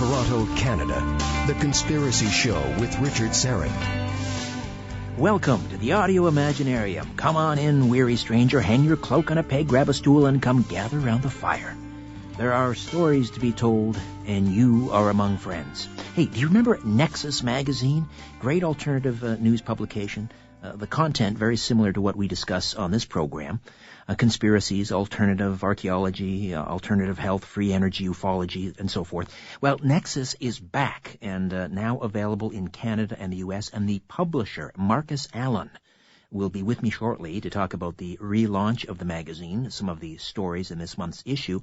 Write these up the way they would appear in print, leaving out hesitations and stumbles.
Toronto, Canada. The Conspiracy Show with Richard Syrett. Welcome to the Audio Imaginarium. Come on in, weary stranger. Hang your cloak on a peg, grab a stool, and come gather round the fire. There are stories to be told, and you are among friends. Hey, do you remember NEXUS Magazine? Great alternative news publication. The content very similar to what we discuss on this program. Conspiracies, alternative archaeology, alternative health, free energy, ufology, and so forth. Well, NEXUS is back and now available in Canada and the U.S., and the publisher, Marcus Allen, will be with me shortly to talk about the relaunch of the magazine, some of the stories in this month's issue,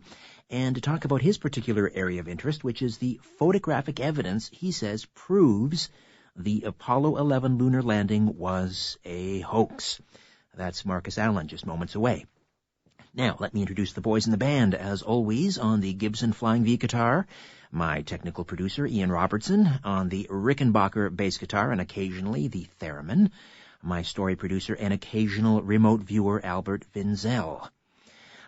and to talk about his particular area of interest, which is the photographic evidence he says proves the Apollo 11 lunar landing was a hoax. That's Marcus Allen, just moments away. Now, let me introduce the boys in the band. As always, on the Gibson Flying V guitar, my technical producer, Ian Robertson, on the Rickenbacker bass guitar, and occasionally the theremin, my story producer and occasional remote viewer, Albert Vinzel.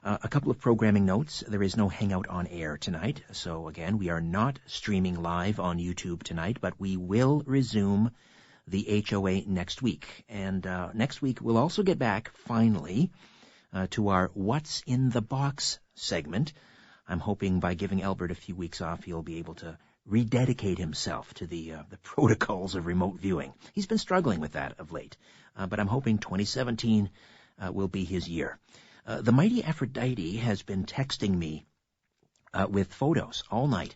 A couple of programming notes. There is no Hangout on air tonight, so again, we are not streaming live on YouTube tonight, but we will resume the HOA next week. And next week, we'll also get back, finally, to our What's in the Box segment. I'm hoping by giving Albert a few weeks off, he'll be able to rededicate himself to the protocols of remote viewing. He's been struggling with that of late, but I'm hoping 2017 will be his year. The mighty Aphrodite has been texting me with photos all night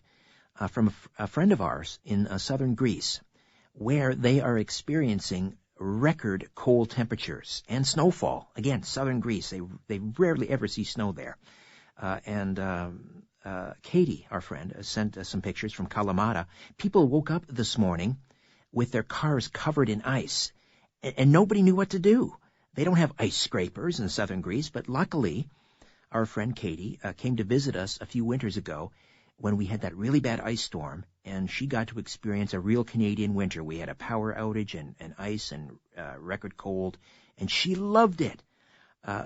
from a friend of ours in southern Greece, where they are experiencing record cold temperatures and snowfall. Again, southern Greece, they rarely ever see snow there. Katie, our friend, sent us some pictures from Kalamata. People woke up this morning with their cars covered in ice, and nobody knew what to do. They don't have ice scrapers in southern Greece, but luckily, our friend Katie came to visit us a few winters ago when we had that really bad ice storm, and she got to experience a real Canadian winter. We had a power outage and ice and record cold, and she loved it.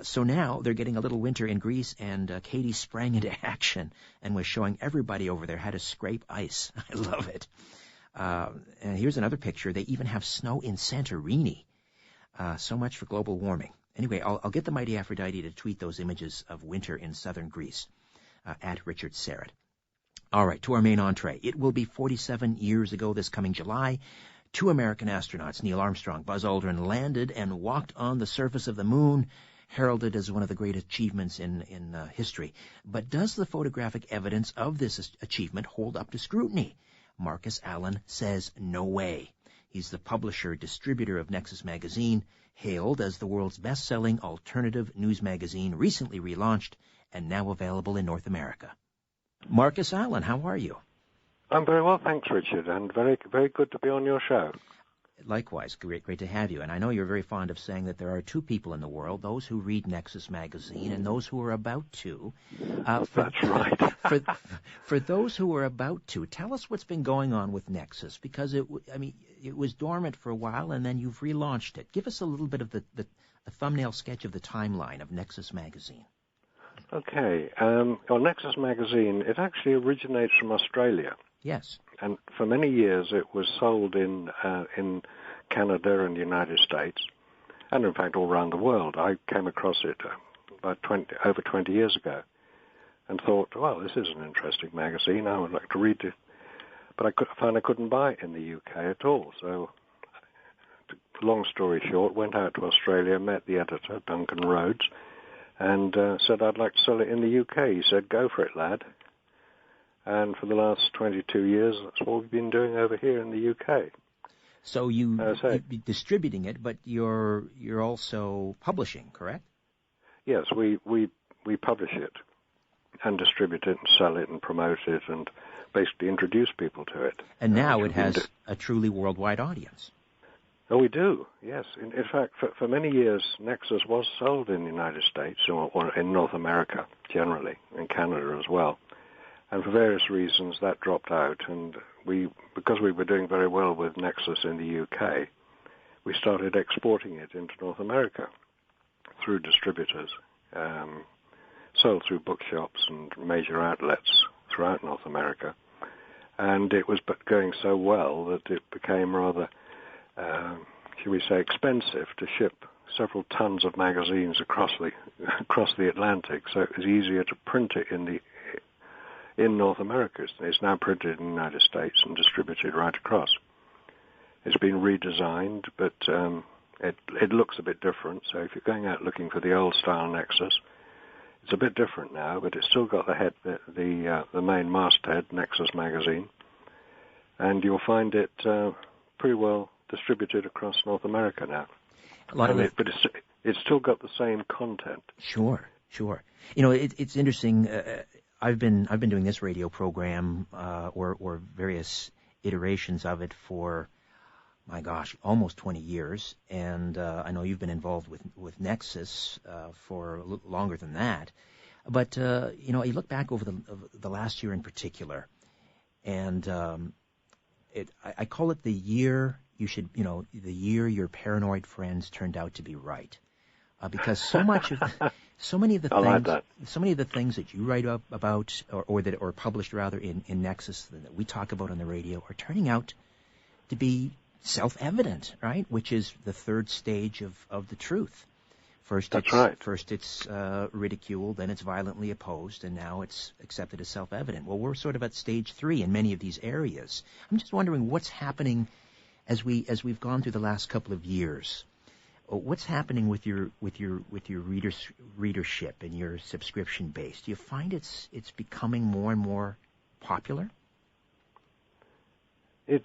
So now they're getting a little winter in Greece, and Katie sprang into action and was showing everybody over there how to scrape ice. I love it. And here's another picture. They even have snow in Santorini. So much for global warming. Anyway, I'll get the mighty Aphrodite to tweet those images of winter in southern Greece at Richard Syrett. All right, to our main entree. It will be 47 years ago this coming July. Two American astronauts, Neil Armstrong, Buzz Aldrin, landed and walked on the surface of the moon, heralded as one of the great achievements in history. But does the photographic evidence of this achievement hold up to scrutiny? Marcus Allen says no way. He's the publisher, distributor of NEXUS Magazine, hailed as the world's best-selling alternative news magazine, recently relaunched and now available in North America. Marcus Allen, how are you? I'm very well, thanks, Richard, and very, very good to be on your show. Likewise, great to have you. And I know you're very fond of saying that there are two people in the world, those who read NEXUS Magazine and those who are about to. That's right. For those who are about to, tell us what's been going on with NEXUS, because it was dormant for a while and then you've relaunched it. Give us a little bit of a thumbnail sketch of the timeline of NEXUS Magazine. Okay. Well, NEXUS Magazine, it actually originates from Australia. Yes. And for many years it was sold in Canada and the United States, and in fact all around the world. I came across it about over 20 years ago and thought, well, this is an interesting magazine. I would like to read it. But I found I couldn't buy it in the UK at all. So, long story short, went out to Australia, met the editor, Duncan Rhodes, and said I'd like to sell it in the UK. He said, go for it, lad. And for the last 22 years, that's what we've been doing over here in the UK. So you're distributing it, but you're also publishing, correct? Yes, we publish it and distribute it and sell it and promote it and basically introduce people to it. And now it has a truly worldwide audience. Oh, we do, yes. In fact, for many years, NEXUS was sold in the United States or in North America generally, in Canada as well. And for various reasons, that dropped out. And because we were doing very well with NEXUS in the UK, we started exporting it into North America through distributors, sold through bookshops and major outlets throughout North America. And it was going so well that it became rather, shall we say, expensive to ship several tons of magazines across the Atlantic. So it was easier to print it in North America. It's now printed in the United States and distributed right across. It's been redesigned, but it looks a bit different. So if you're going out looking for the old style Nexus, it's a bit different now, but it's still got the main masthead, NEXUS Magazine, and you'll find it pretty well distributed across North America now. But it's still got the same content. Sure. You know, it's interesting. I've been doing this radio program or various iterations of it for, my gosh, almost 20 years, and I know you've been involved with NEXUS for a little longer than that. But you know, you look back over the last year in particular, and I call it the year the year your paranoid friends turned out to be right, because so many of the things that you write up about or published rather in NEXUS that we talk about on the radio are turning out to be self-evident, right? Which is the third stage of the truth. First it's ridiculed, then it's violently opposed, and now it's accepted as self-evident. Well, we're sort of at stage 3 in many of these areas. I'm just wondering what's happening as we've gone through the last couple of years. What's happening with your readership and your subscription base? Do you find it's becoming more and more popular? The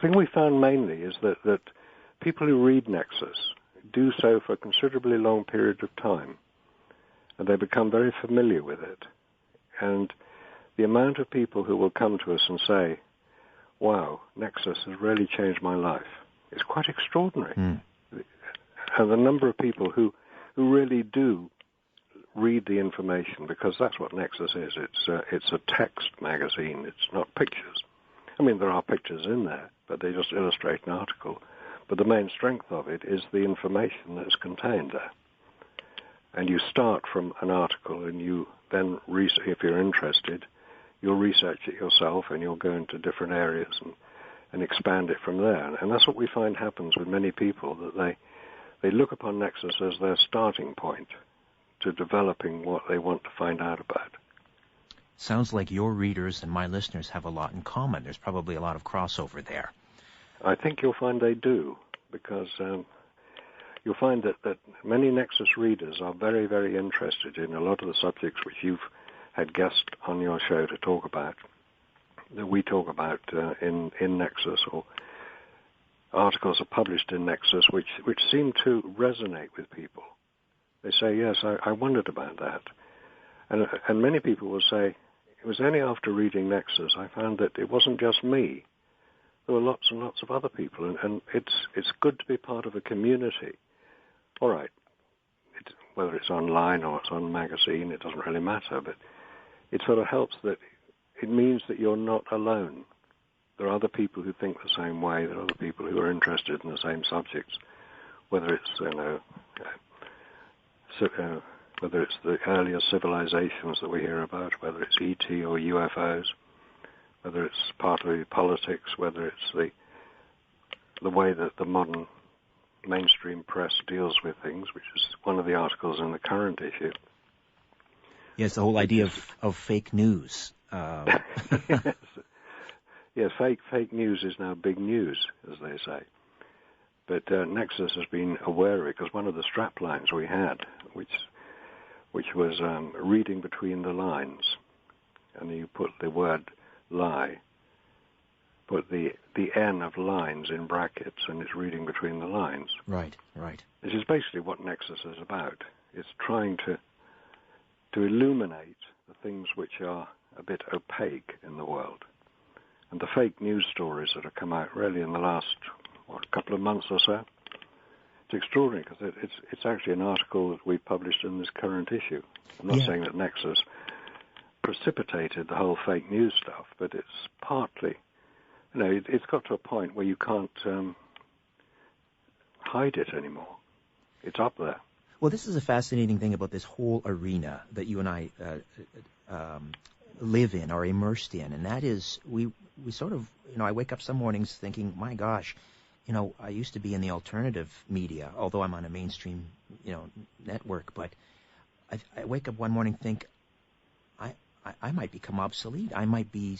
thing we found mainly is that people who read NEXUS do so for a considerably long period of time, and they become very familiar with it. And the amount of people who will come to us and say, wow, NEXUS has really changed my life, is quite extraordinary. And the number of people who really do read the information, because that's what NEXUS is. It's a text magazine. It's not pictures. I mean, there are pictures in there, but they just illustrate an article. But the main strength of it is the information that's contained there. And you start from an article, and you then, if you're interested, you'll research it yourself, and you'll go into different areas and expand it from there. And that's what we find happens with many people, that they look upon NEXUS as their starting point to developing what they want to find out about. Sounds like your readers and my listeners have a lot in common. There's probably a lot of crossover there. I think you'll find they do, because you'll find that many NEXUS readers are very, very interested in a lot of the subjects which you've had guests on your show to talk about, that we talk about in NEXUS, or articles are published in NEXUS which seem to resonate with people. They say, yes, I wondered about that. And many people will say, it was only after reading NEXUS I found that it wasn't just me. There were lots and lots of other people, and it's good to be part of a community. All right, whether it's online or it's on a magazine, it doesn't really matter, but it sort of helps that it means that you're not alone. There are other people who think the same way. There are other people who are interested in the same subjects, whether it's whether it's the earlier civilizations that we hear about, whether it's ET or UFOs, whether it's partly politics, whether it's the way that the modern mainstream press deals with things, which is one of the articles in the current issue. Yes, the whole idea of fake news. Yes, fake news is now big news, as they say. But NEXUS has been aware of it, because one of the strap lines we had, which was reading between the lines, and you put the word lie, put the N of lines in brackets, and it's reading between the lines. Right. This is basically what NEXUS is about. It's trying to illuminate the things which are a bit opaque in the world. And the fake news stories that have come out really in the last, couple of months or so, it's extraordinary, because it's actually an article that we published in this current issue. I'm not saying that NEXUS precipitated the whole fake news stuff, but it's partly, it's got to a point where you can't hide it anymore. It's up there. Well, this is a fascinating thing about this whole arena that you and I live in or immersed in, and that is we sort of, I wake up some mornings thinking, my gosh, I used to be in the alternative media, although I'm on a mainstream, network, but I wake up one morning and think, I might become obsolete. I might be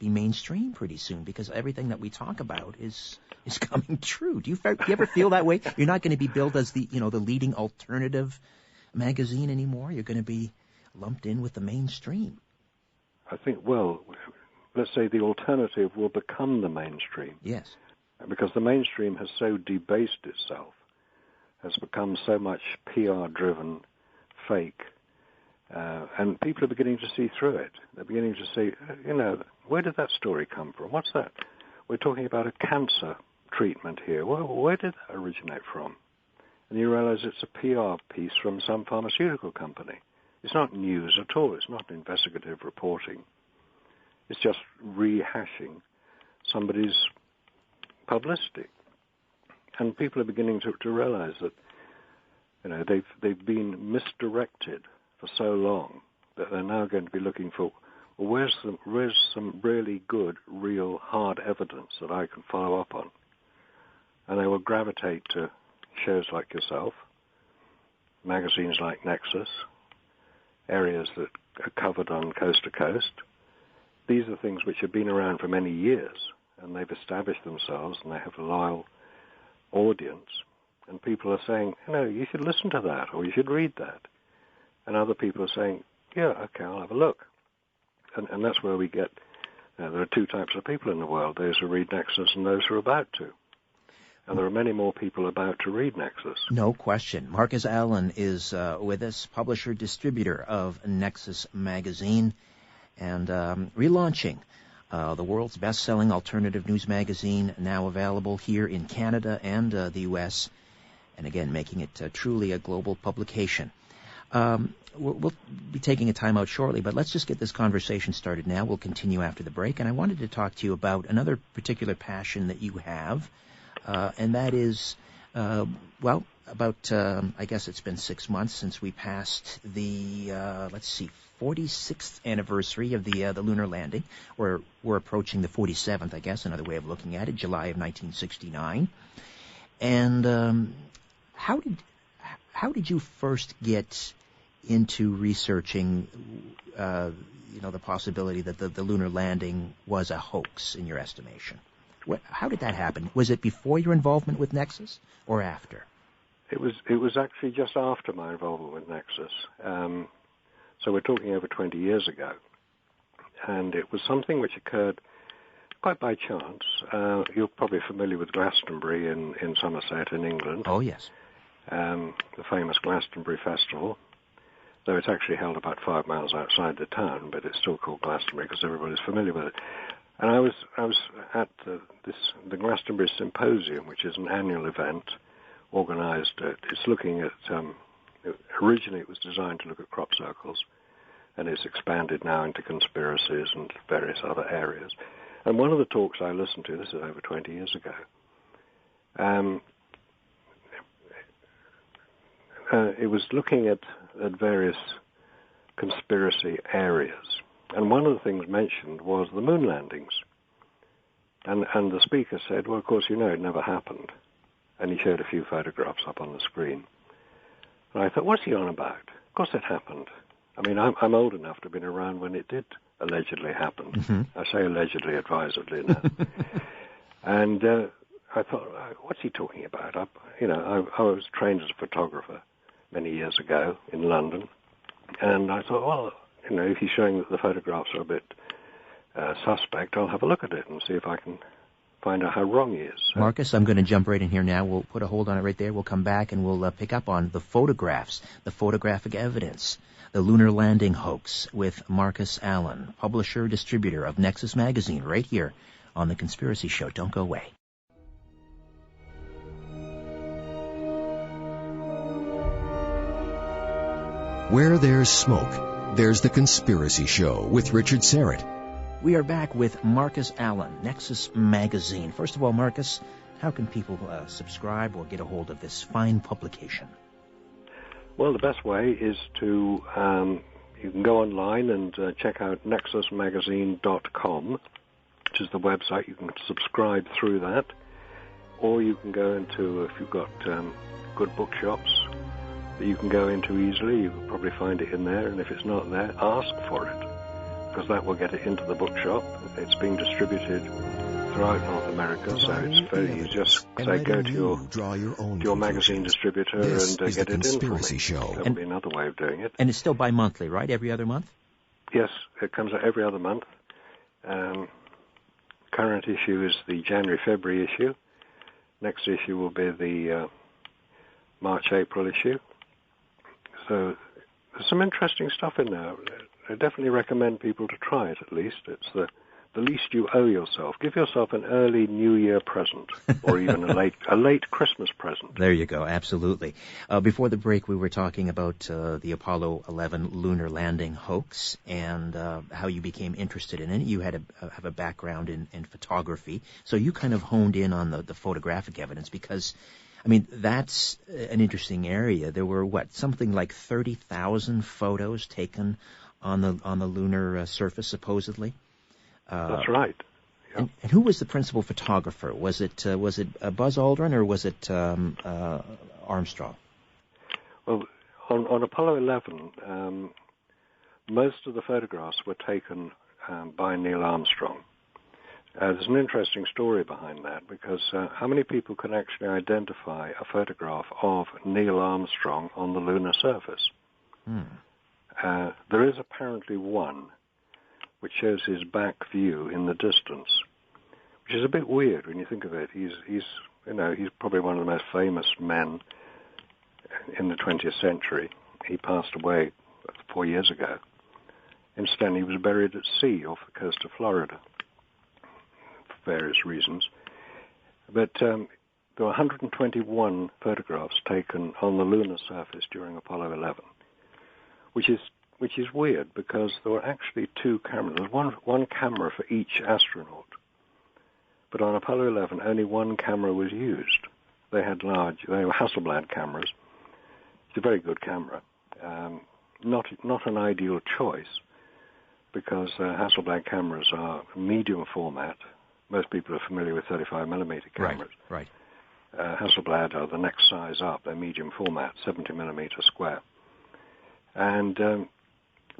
mainstream pretty soon because everything that we talk about is coming true. Do you ever feel that way? You're not going to be billed as the leading alternative magazine anymore. You're going to be lumped in with the mainstream. I think, well, let's say the alternative will become the mainstream. Yes. Because the mainstream has so debased itself, has become so much PR-driven, fake, and people are beginning to see through it. They're beginning to say, where did that story come from? What's that? We're talking about a cancer treatment here. Where did that originate from? And you realize it's a PR piece from some pharmaceutical company. It's not news at all. It's not investigative reporting. It's just rehashing somebody's publicity. And people are beginning to realize that, they've been misdirected for so long that they're now going to be looking for, where's some really good, real, hard evidence that I can follow up on? And they will gravitate to shows like yourself, magazines like Nexus, areas that are covered on coast to coast. These are things which have been around for many years, and they've established themselves, and they have a loyal audience. And people are saying, you should listen to that, or you should read that. And other people are saying, yeah, okay, I'll have a look. And that's where we get, there are two types of people in the world, those who read Nexus and those who are about to. And there are many more people about to read Nexus. No question. Marcus Allen is with us, publisher, distributor of NEXUS Magazine, and relaunching the world's best-selling alternative news magazine, now available here in Canada and the U.S., and again, making it truly a global publication. We'll be taking a time out shortly, but let's just get this conversation started now. We'll continue after the break, and I wanted to talk to you about another particular passion that you have, and that is, I guess it's been 6 months since we passed the, 46th anniversary of the lunar landing. We're approaching the 47th, I guess, another way of looking at it, July of 1969. And how did you first get into researching, the possibility that the lunar landing was a hoax, in your estimation? How did that happen? Was it before your involvement with Nexus or after? It was actually just after my involvement with Nexus. So we're talking over 20 years ago. And it was something which occurred quite by chance. You're probably familiar with Glastonbury in Somerset in England. Oh, yes. The famous Glastonbury Festival, though it's actually held about 5 miles outside the town, but it's still called Glastonbury because everybody's familiar with it. And I was at the Glastonbury Symposium, which is an annual event organized. It's looking at, originally it was designed to look at crop circles, and it's expanded now into conspiracies and various other areas. And one of the talks I listened to, this is over 20 years ago, it was looking at various conspiracy areas. And one of the things mentioned was the moon landings. And the speaker said, well, of course, it never happened. And he showed a few photographs up on the screen. And I thought, what's he on about? Of course it happened. I mean, I'm old enough to have been around when it did allegedly happen. Mm-hmm. I say allegedly, advisedly now. And I thought, what's he talking about? I was trained as a photographer many years ago in London. And I thought, well, if he's showing that the photographs are a bit suspect, I'll have a look at it and see if I can find out how wrong he is. Marcus, I'm going to jump right in here now. We'll put a hold on it right there. We'll come back and we'll pick up on the photographs, the photographic evidence, the lunar landing hoax with Marcus Allen, publisher, distributor of NEXUS Magazine, right here on The Conspiracy Show. Don't go away. Where there's smoke, there's The Conspiracy Show with Richard Serrett. We are back with Marcus Allen, NEXUS Magazine. First of all, Marcus, how can people subscribe or get a hold of this fine publication? Well, the best way is to you can go online and check out nexusmagazine.com, which is the website. You can subscribe through that. Or you can go into, if you've got good bookshops that you can go into easily, you can probably find it in there. And if it's not there, ask for it, because that will get it into the bookshop. It's being distributed throughout North America, so it's very easy. Just say go to your magazine distributor and get it in for me. That would be another way of doing it. And it's still bi-monthly, right? Every other month? Yes, it comes out every other month. Current issue is the January-February issue. Next issue will be the March-April issue. So there's some interesting stuff in there. I definitely recommend people to try it, at least. It's the least you owe yourself. Give yourself an early New Year present, or even a late Christmas present. There you go, absolutely. Before the break, we were talking about the Apollo 11 lunar landing hoax and how you became interested in it. You had have a background in photography, so you kind of honed in on the photographic evidence because, I mean, that's an interesting area. There were, something like 30,000 photos taken on the lunar surface, supposedly? That's right. Yeah. And who was the principal photographer? Was it Buzz Aldrin or was it Armstrong? Well, on Apollo 11, most of the photographs were taken by Neil Armstrong. There's an interesting story behind that because how many people can actually identify a photograph of Neil Armstrong on the lunar surface? There is apparently one which shows his back view in the distance, which is a bit weird when you think of it. He's probably one of the most famous men in the 20th century. He passed away 4 years ago. Incidentally, he was buried at sea off the coast of Florida for various reasons. But there were 121 photographs taken on the lunar surface during Apollo 11, which is weird because there were actually two cameras. There was one camera for each astronaut. But on Apollo 11, only one camera was used. They were Hasselblad cameras. It's a very good camera. Not an ideal choice because Hasselblad cameras are medium format. Most people are familiar with 35mm cameras. Right. Hasselblad are the next size up. They're medium format, 70mm square. And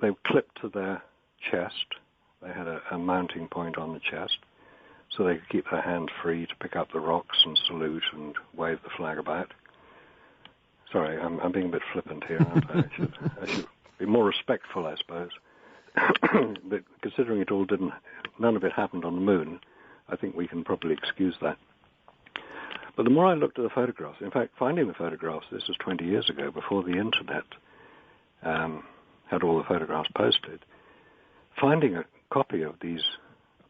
they were clipped to their chest. They had a mounting point on the chest, so they could keep their hand free to pick up the rocks and salute and wave the flag about. Sorry, I'm being a bit flippant here, aren't I? I should be more respectful, I suppose. But considering none of it happened on the moon, I think we can probably excuse that. But the more I looked at the photographs, in fact, finding the photographs, this was 20 years ago, before the internet had all the photographs posted, finding a copy of these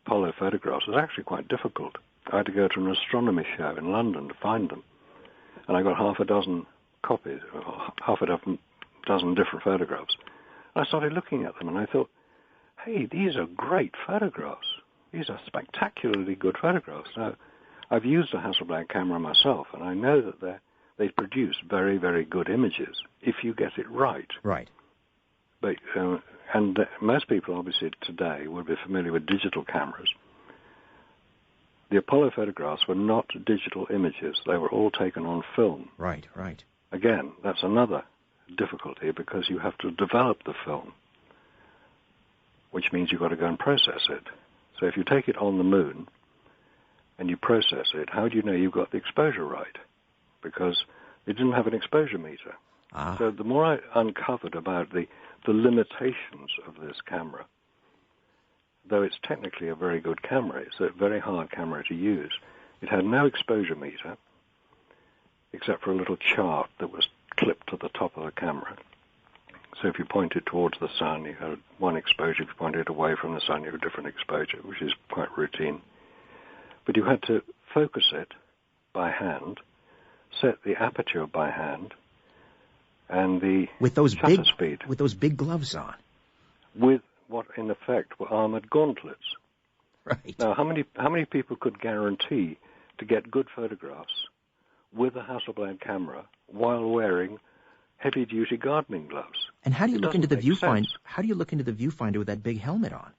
Apollo photographs was actually quite difficult. I had to go to an astronomy show in London to find them. And I got half a dozen copies, half a dozen different photographs. I started looking at them and I thought, hey, these are great photographs. These are spectacularly good photographs. Now, I've used a Hasselblad camera myself, and I know that they produce very, very good images if you get it right. Right. But most people, obviously, today would be familiar with digital cameras. The Apollo photographs were not digital images. They were all taken on film. Right. Again, that's another difficulty because you have to develop the film, which means you've got to go and process it. So if you take it on the moon and you process it, how do you know you've got the exposure right? Because they didn't have an exposure meter. So the more I uncovered about the limitations of this camera, though it's technically a very good camera, it's a very hard camera to use. It had no exposure meter, except for a little chart that was clipped to the top of the camera. So if you point it towards the sun, you had one exposure. If you pointed it away from the sun, you had a different exposure, which is quite routine. But you had to focus it by hand, set the aperture by hand, and the shutter speed. With those big gloves on. With what, in effect, were armored gauntlets. Right. Now, how many people could guarantee to get good photographs with a Hasselblad camera while wearing heavy-duty gardening gloves? And how do you look into the viewfinder? Sense. How do you look into the viewfinder with that big helmet on?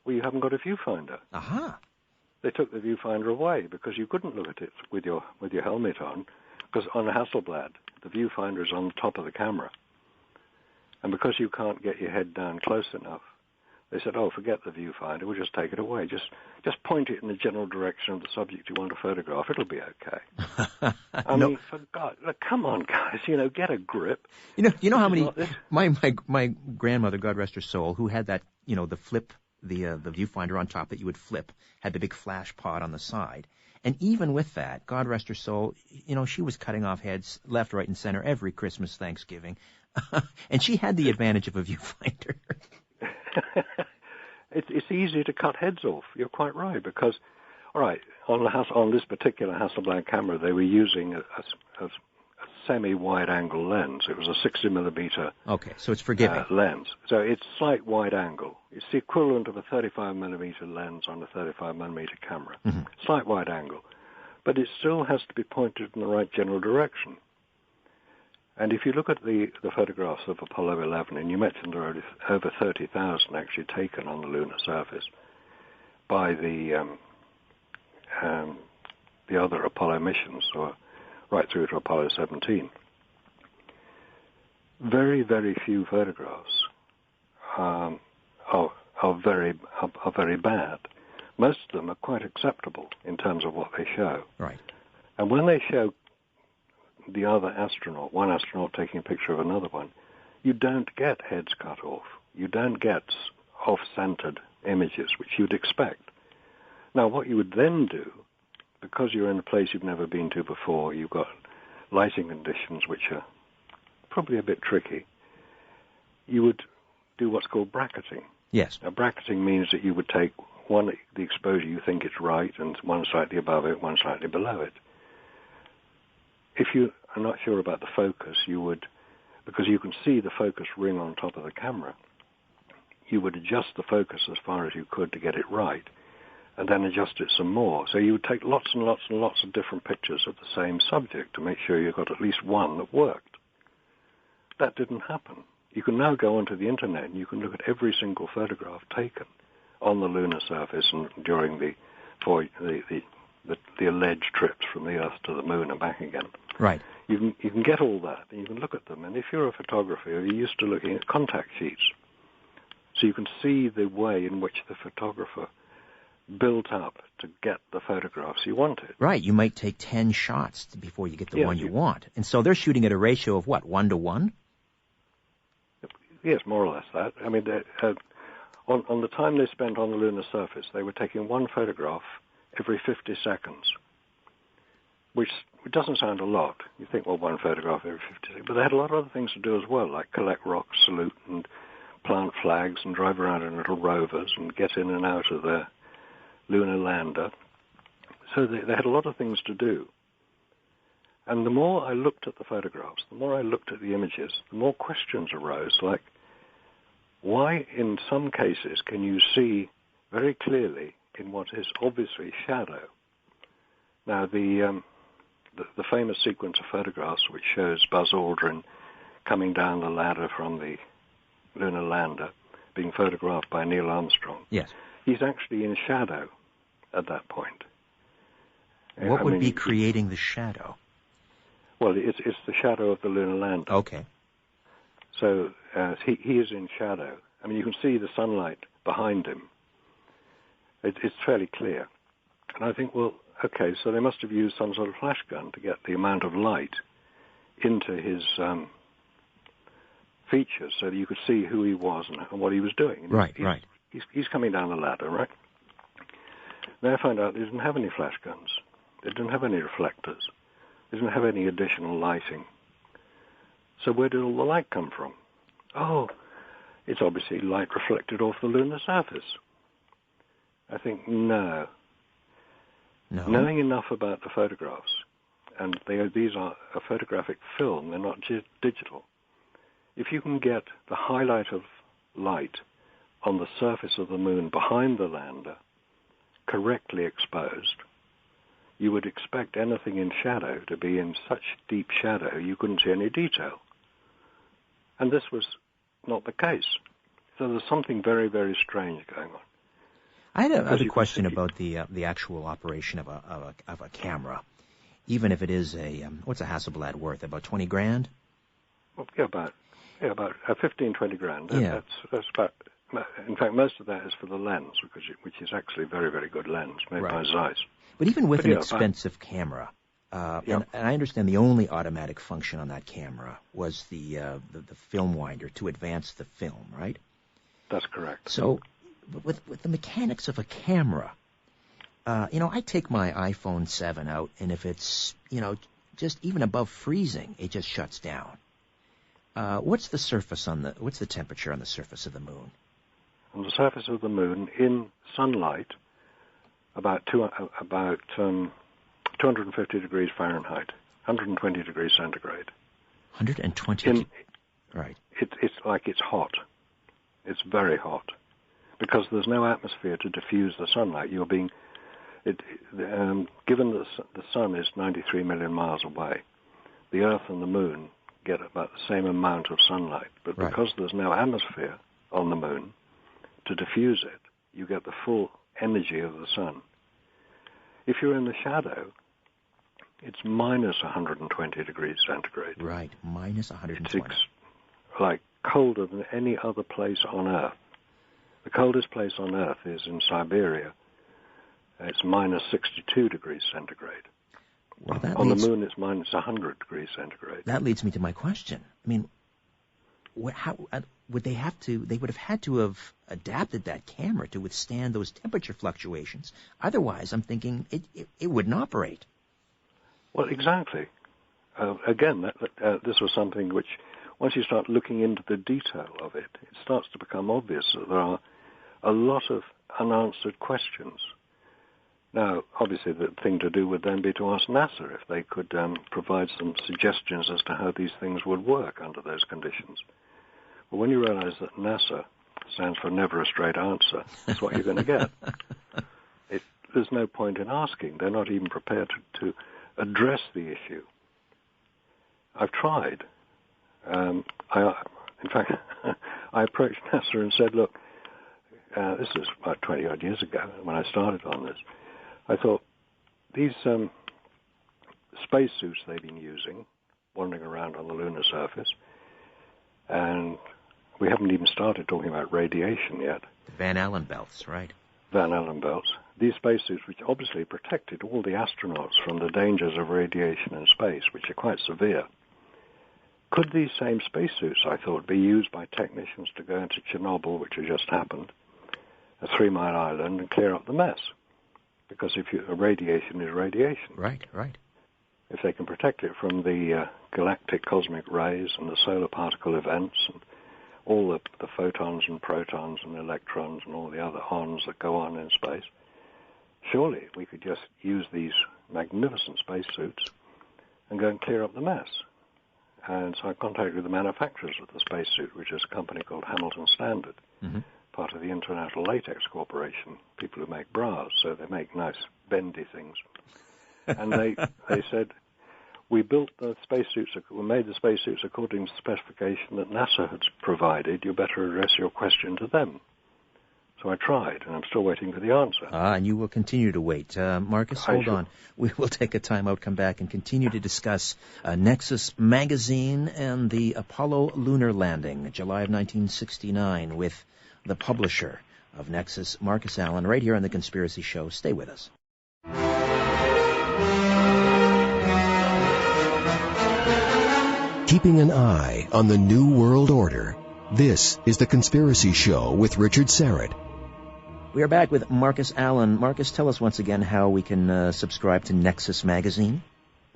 Well, you haven't got a viewfinder. Aha. They took the viewfinder away because you couldn't look at it with your helmet on, because on a Hasselblad, the viewfinder is on the top of the camera. And because you can't get your head down close enough, they said, oh, forget the viewfinder, we'll just take it away. Just point it in the general direction of the subject you want to photograph. It'll be okay. I mean, for God, look, come on, guys, get a grip. You know how many, my grandmother, God rest her soul, who had that, the flip, the viewfinder on top that you would flip, had the big flash pod on the side. And even with that, God rest her soul, she was cutting off heads left, right, and center every Christmas, Thanksgiving. And she had the advantage of a viewfinder. It's easy to cut heads off. You're quite right, because, all right, on this particular Hasselblad camera, they were using a semi-wide-angle lens. It was a 60-millimeter okay, so it's forgiving. Lens. So it's slight wide angle. It's the equivalent of a 35-millimeter lens on a 35-millimeter camera. Mm-hmm. Slight wide angle. But it still has to be pointed in the right general direction. And if you look at the photographs of Apollo 11, and you mentioned there are over 30,000 actually taken on the lunar surface by the other Apollo missions, or right through to Apollo 17. Very, very few photographs are very bad. Most of them are quite acceptable in terms of what they show. Right. And when they show the other astronaut, one astronaut taking a picture of another one, you don't get heads cut off. You don't get off-centered images, which you'd expect. Now, what you would then do, because you're in a place you've never been to before, you've got lighting conditions which are probably a bit tricky, you would do what's called bracketing. Yes. Now, bracketing means that you would take the exposure you think is right, and one slightly above it, one slightly below it. If you are not sure about the focus, you would, because you can see the focus ring on top of the camera, you would adjust the focus as far as you could to get it right, and then adjust it some more. So you would take lots and lots and lots of different pictures of the same subject to make sure you got at least one that worked. That didn't happen. You can now go onto the internet and you can look at every single photograph taken on the lunar surface and during the alleged trips from the Earth to the Moon and back again. Right. You can get all that, and you can look at them. And if you're a photographer, you're used to looking at contact sheets. So you can see the way in which the photographer built up to get the photographs you wanted. Right. You might take 10 shots before you get the one you want. And so they're shooting at a ratio of what, 1 to 1? Yes, more or less that. I mean, on the time they spent on the lunar surface, they were taking one photograph every 50 seconds, which doesn't sound a lot. You think, well, one photograph every 50 seconds. But they had a lot of other things to do as well, like collect rocks, salute, and plant flags, and drive around in little rovers, and get in and out of their lunar lander. So they had a lot of things to do. And the more I looked at the photographs, the more I looked at the images, the more questions arose, like, why in some cases can you see very clearly in what is obviously shadow? Now, the famous sequence of photographs which shows Buzz Aldrin coming down the ladder from the lunar lander, being photographed by Neil Armstrong. Yes. He's actually in shadow at that point. What would be creating the shadow? Well, it's the shadow of the lunar lander. Okay. So he is in shadow. I mean, you can see the sunlight behind him. It's fairly clear. And I think, well, okay, so they must have used some sort of flash gun to get the amount of light into his features so that you could see who he was and what he was doing. And right. He's coming down the ladder, right? Then I found out they didn't have any flash guns. They didn't have any reflectors. They didn't have any additional lighting. So where did all the light come from? Oh, it's obviously light reflected off the lunar surface. I think, no. Knowing enough about the photographs, and these are a photographic film, they're not digital. If you can get the highlight of light on the surface of the moon behind the lander correctly exposed, you would expect anything in shadow to be in such deep shadow you couldn't see any detail. And this was not the case. So there's something very, very strange going on. I had another question about the actual operation of a camera, even if it is what's a Hasselblad worth? About $20,000? Well, about 15, 20 grand. Yeah. That's about. In fact, most of that is for the lens, which is actually a very, very good lens made by Zeiss. But even with an expensive camera, and I understand the only automatic function on that camera was the film winder to advance the film, right? That's correct. So, with the mechanics of a camera, I take my iPhone 7 out, and if it's just even above freezing, it just shuts down. What's the temperature on the surface of the moon? On the surface of the moon, in sunlight, about 250 degrees Fahrenheit, 120 degrees centigrade. 120. Right. It's like it's hot. It's very hot because there's no atmosphere to diffuse the sunlight. Given that the sun is 93 million miles away, the Earth and the moon get about the same amount of sunlight, but because there's no atmosphere on the moon to diffuse it, you get the full energy of the sun. If you're in the shadow, it's minus 120 degrees centigrade. Right, minus 120. It's like colder than any other place on Earth. The coldest place on Earth is in Siberia. It's minus 62 degrees centigrade. Well, on the moon, it's minus 100 degrees centigrade. That leads me to my question. I mean, how would they have to? They would have had to have adapted that camera to withstand those temperature fluctuations. Otherwise, I'm thinking it wouldn't operate. Well, exactly. Again, this was something which, once you start looking into the detail of it, it starts to become obvious that there are a lot of unanswered questions. Now, obviously, the thing to do would then be to ask NASA if they could provide some suggestions as to how these things would work under those conditions. But when you realize that NASA stands for never a straight answer, that's what you're going to get. There's no point in asking. They're not even prepared to address the issue. I've tried. In fact, I approached NASA and said, look, this was about 20-odd years ago when I started on this. I thought, these spacesuits they've been using, wandering around on the lunar surface, and we haven't even started talking about radiation yet. Van Allen belts, right? Van Allen belts. These spacesuits, which obviously protected all the astronauts from the dangers of radiation in space, which are quite severe. Could these same spacesuits, I thought, be used by technicians to go into Chernobyl, which had just happened, a 3-mile island, and clear up the mess? Because radiation is radiation. Right. If they can protect it from the galactic cosmic rays and the solar particle events and all the photons and protons and electrons and all the other ons that go on in space, surely we could just use these magnificent spacesuits and go and clear up the mess. And so I contacted the manufacturers of the spacesuit, which is a company called Hamilton Standard, part of the International Latex Corporation, people who make bras, so they make nice bendy things. And they said, we built the spacesuits, we made the spacesuits according to the specification that NASA had provided. You better address your question to them. So I tried, and I'm still waiting for the answer. And you will continue to wait. Marcus, hold on. We will take a time out, come back, and continue to discuss NEXUS Magazine and the Apollo lunar landing, July of 1969, with the publisher of NEXUS, Marcus Allen, right here on The Conspiracy Show. Stay with us. Keeping an eye on the New World Order. This is The Conspiracy Show with Richard Serrett. We are back with Marcus Allen. Marcus, tell us once again how we can subscribe to NEXUS Magazine.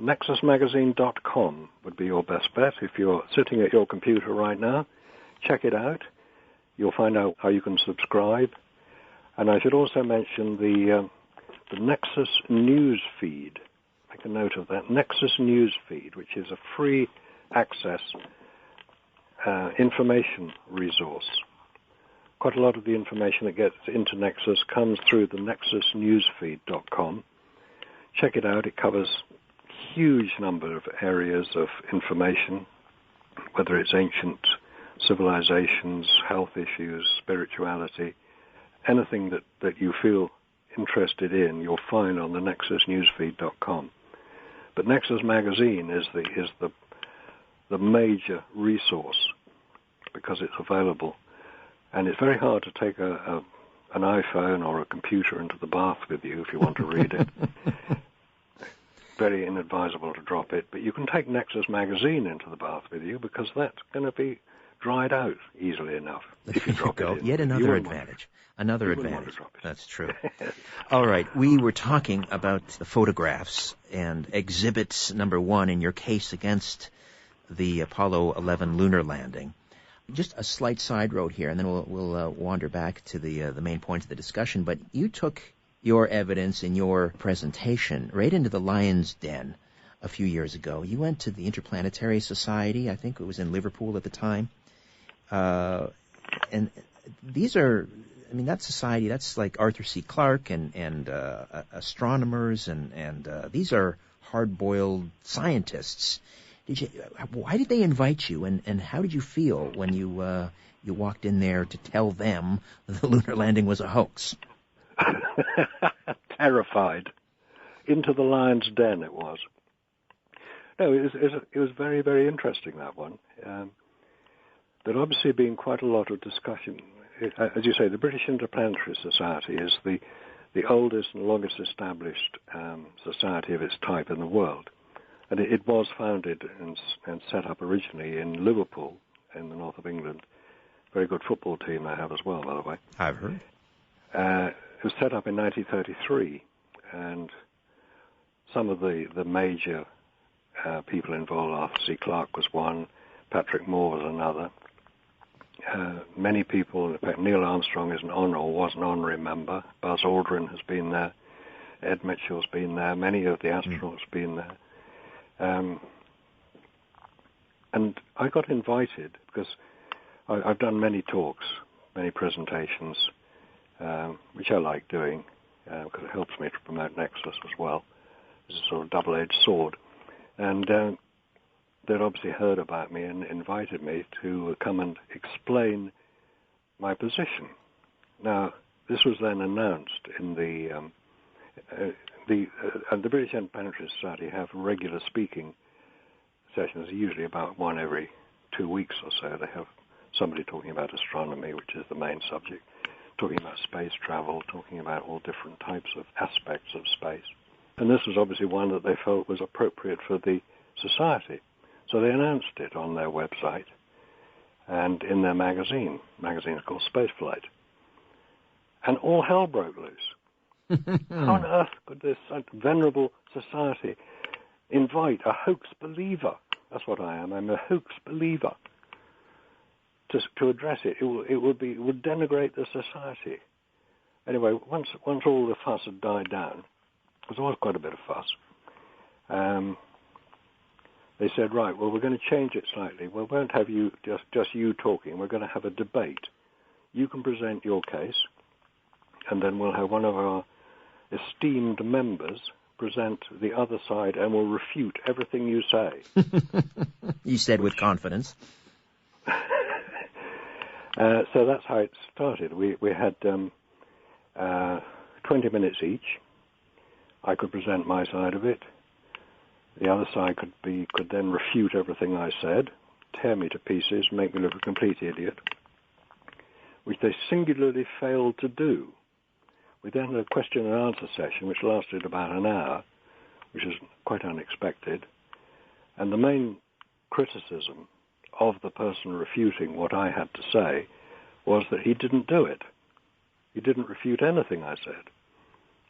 NEXUSmagazine.com would be your best bet. If you're sitting at your computer right now, check it out. You'll find out how you can subscribe. And I should also mention the NEXUS News Feed. Make a note of that. NEXUS News Feed, which is a free access information resource. Quite a lot of the information that gets into NEXUS comes through the nexusnewsfeed.com. Check it out. It covers a huge number of areas of information, whether it's ancient civilizations, health issues, spirituality, anything that you feel interested in, you'll find on the nexusnewsfeed.com. But NEXUS Magazine is the major resource because it's available. And it's very hard to take an iPhone or a computer into the bath with you if you want to read it. Very inadvisable to drop it. But you can take NEXUS Magazine into the bath with you because that's going to be dried out easily enough if you drop it in. Yet another advantage. Another advantage. That's true. All right. We were talking about the photographs and exhibits number 1 in your case against the Apollo 11 lunar landing. Just a slight side road here, and then we'll wander back to the main points of the discussion. But you took your evidence in your presentation right into the Lion's Den a few years ago. You went to the Interplanetary Society. I think it was in Liverpool at the time. And these are, I mean, that society, that's like Arthur C. Clarke and astronomers, and these are hard-boiled scientists. Why did they invite you, and how did you feel when you walked in there to tell them the lunar landing was a hoax? Terrified. Into the Lion's Den it was. No, it was very, very interesting, that one. There'd obviously been quite a lot of discussion. As you say, the British Interplanetary Society is the oldest and longest established society of its type in the world. And it was founded and set up originally in Liverpool, in the north of England. Very good football team they have as well, by the way. I've heard. It was set up in 1933, and some of the major people involved, Arthur C. Clarke was one, Patrick Moore was another. Many people, in fact, Neil Armstrong is was an honorary member. Buzz Aldrin has been there. Ed Mitchell's been there. Many of the astronauts have been there. And I got invited because I've done many talks, many presentations, which I like doing because it helps me to promote Nexus as well. It's a sort of double-edged sword. And they'd obviously heard about me and invited me to come and explain my position. Now, this was then announced in the British Interplanetary Society have regular speaking sessions, usually about one every 2 weeks or so. They have somebody talking about astronomy, which is the main subject, talking about space travel, talking about all different types of aspects of space. And this was obviously one that they felt was appropriate for the society. So they announced it on their website and in their magazine. The magazine is called Spaceflight. And all hell broke loose. How on earth could this venerable society invite a hoax believer? That's what I am. I'm a hoax believer. To address it, it would denigrate the society. Anyway, once all the fuss had died down, because there was quite a bit of fuss, they said, right, well, we're going to change it slightly. We won't have you just you talking. We're going to have a debate. You can present your case, and then we'll have one of our esteemed members present the other side and will refute everything you say. You said with confidence. So that's how it started. We had 20 minutes each. I could present my side of it. The other side could then refute everything I said, tear me to pieces, make me look a complete idiot, which they singularly failed to do. We then had a question and answer session, which lasted about an hour, which was quite unexpected. And the main criticism of the person refuting what I had to say was that he didn't do it. He didn't refute anything I said.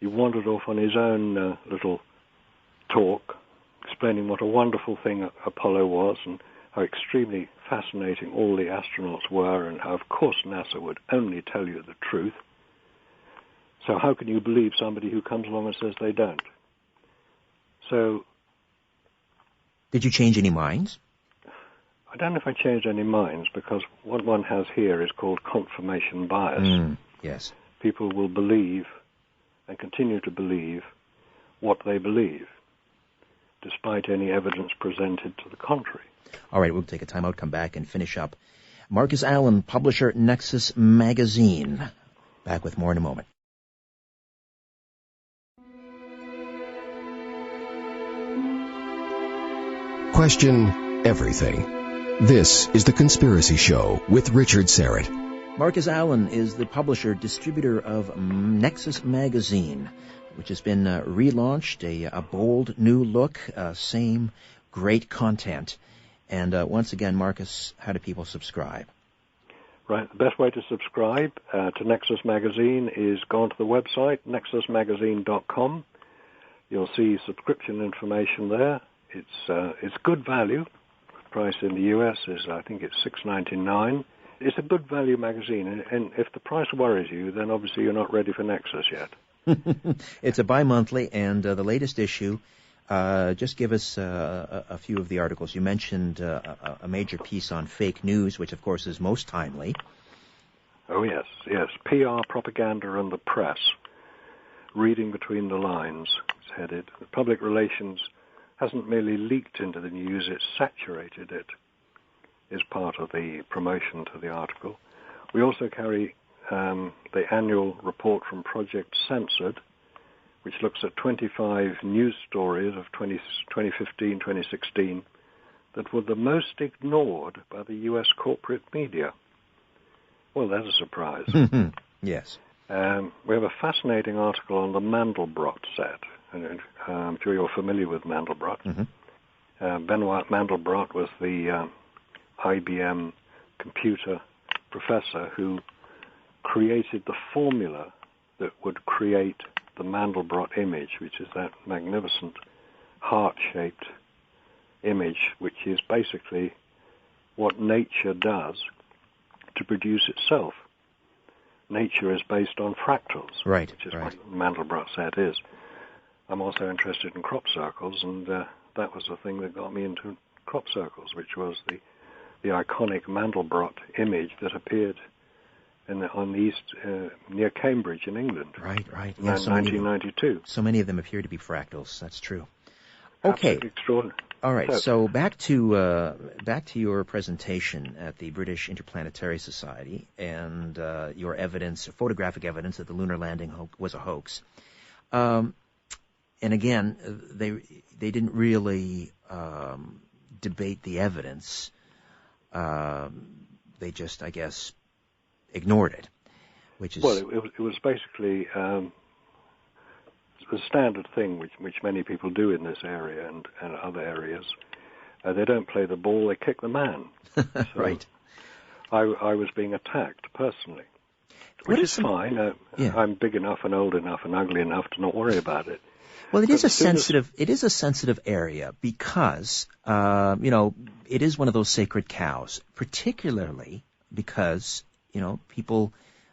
He wandered off on his own little talk, explaining what a wonderful thing Apollo was and how extremely fascinating all the astronauts were and how, of course, NASA would only tell you the truth. So how can you believe somebody who comes along and says they don't? So... Did you change any minds? I don't know if I changed any minds, because what one has here is called confirmation bias. Yes. People will believe and continue to believe what they believe, despite any evidence presented to the contrary. All right, we'll take a time out, come back, and finish up Marcus Allen, publisher, NEXUS Magazine. Back with more in a moment. Question everything. This is The Conspiracy Show with Richard Serrett. Marcus Allen is the publisher, distributor of NEXUS Magazine, which has been relaunched, a bold new look, same great content. And once again, Marcus, how do people subscribe? Right. The best way to subscribe to NEXUS Magazine is go onto the website, nexusmagazine.com. You'll see subscription information there. It's good value. The price in the U.S. is, I think it's $6.99. It's a good value magazine, and if the price worries you, then obviously you're not ready for NEXUS yet. It's a bi-monthly, and the latest issue, just give us a few of the articles. You mentioned a major piece on fake news, which of course is most timely. Oh, yes. PR, propaganda, and the press. Reading between the lines, it's headed. Public relations hasn't merely leaked into the news, it's saturated it, is part of the promotion to the article. We also carry the annual report from Project Censored, which looks at 25 news stories of 2015, 2016 that were the most ignored by the U.S. corporate media. Well, that's a surprise. Yes. We have a fascinating article on the Mandelbrot set. And I'm sure you're familiar with Mandelbrot. Mm-hmm. Benoit Mandelbrot was the IBM computer professor who created the formula that would create the Mandelbrot image, which is that magnificent heart-shaped image, which is basically what nature does to produce itself. Nature is based on fractals, right, which is right. what Mandelbrot set is. I'm also interested in crop circles, and that was the thing that got me into crop circles, which was the iconic Mandelbrot image that appeared on the east near Cambridge in England. Right. In 1992. So many of them appear to be fractals. That's true. Okay. Absolutely extraordinary. All right. So back to your presentation at the British Interplanetary Society and your evidence, photographic evidence that the lunar landing was a hoax. And again, they didn't really debate the evidence. They just, I guess, ignored it, which is... Well, it was basically the standard thing which many people do in this area and other areas. They don't play the ball, they kick the man. So right. I was being attacked personally, which is fine. I'm big enough and old enough and ugly enough to not worry about it. Well, it is a sensitive area because, it is one of those sacred cows, particularly because, people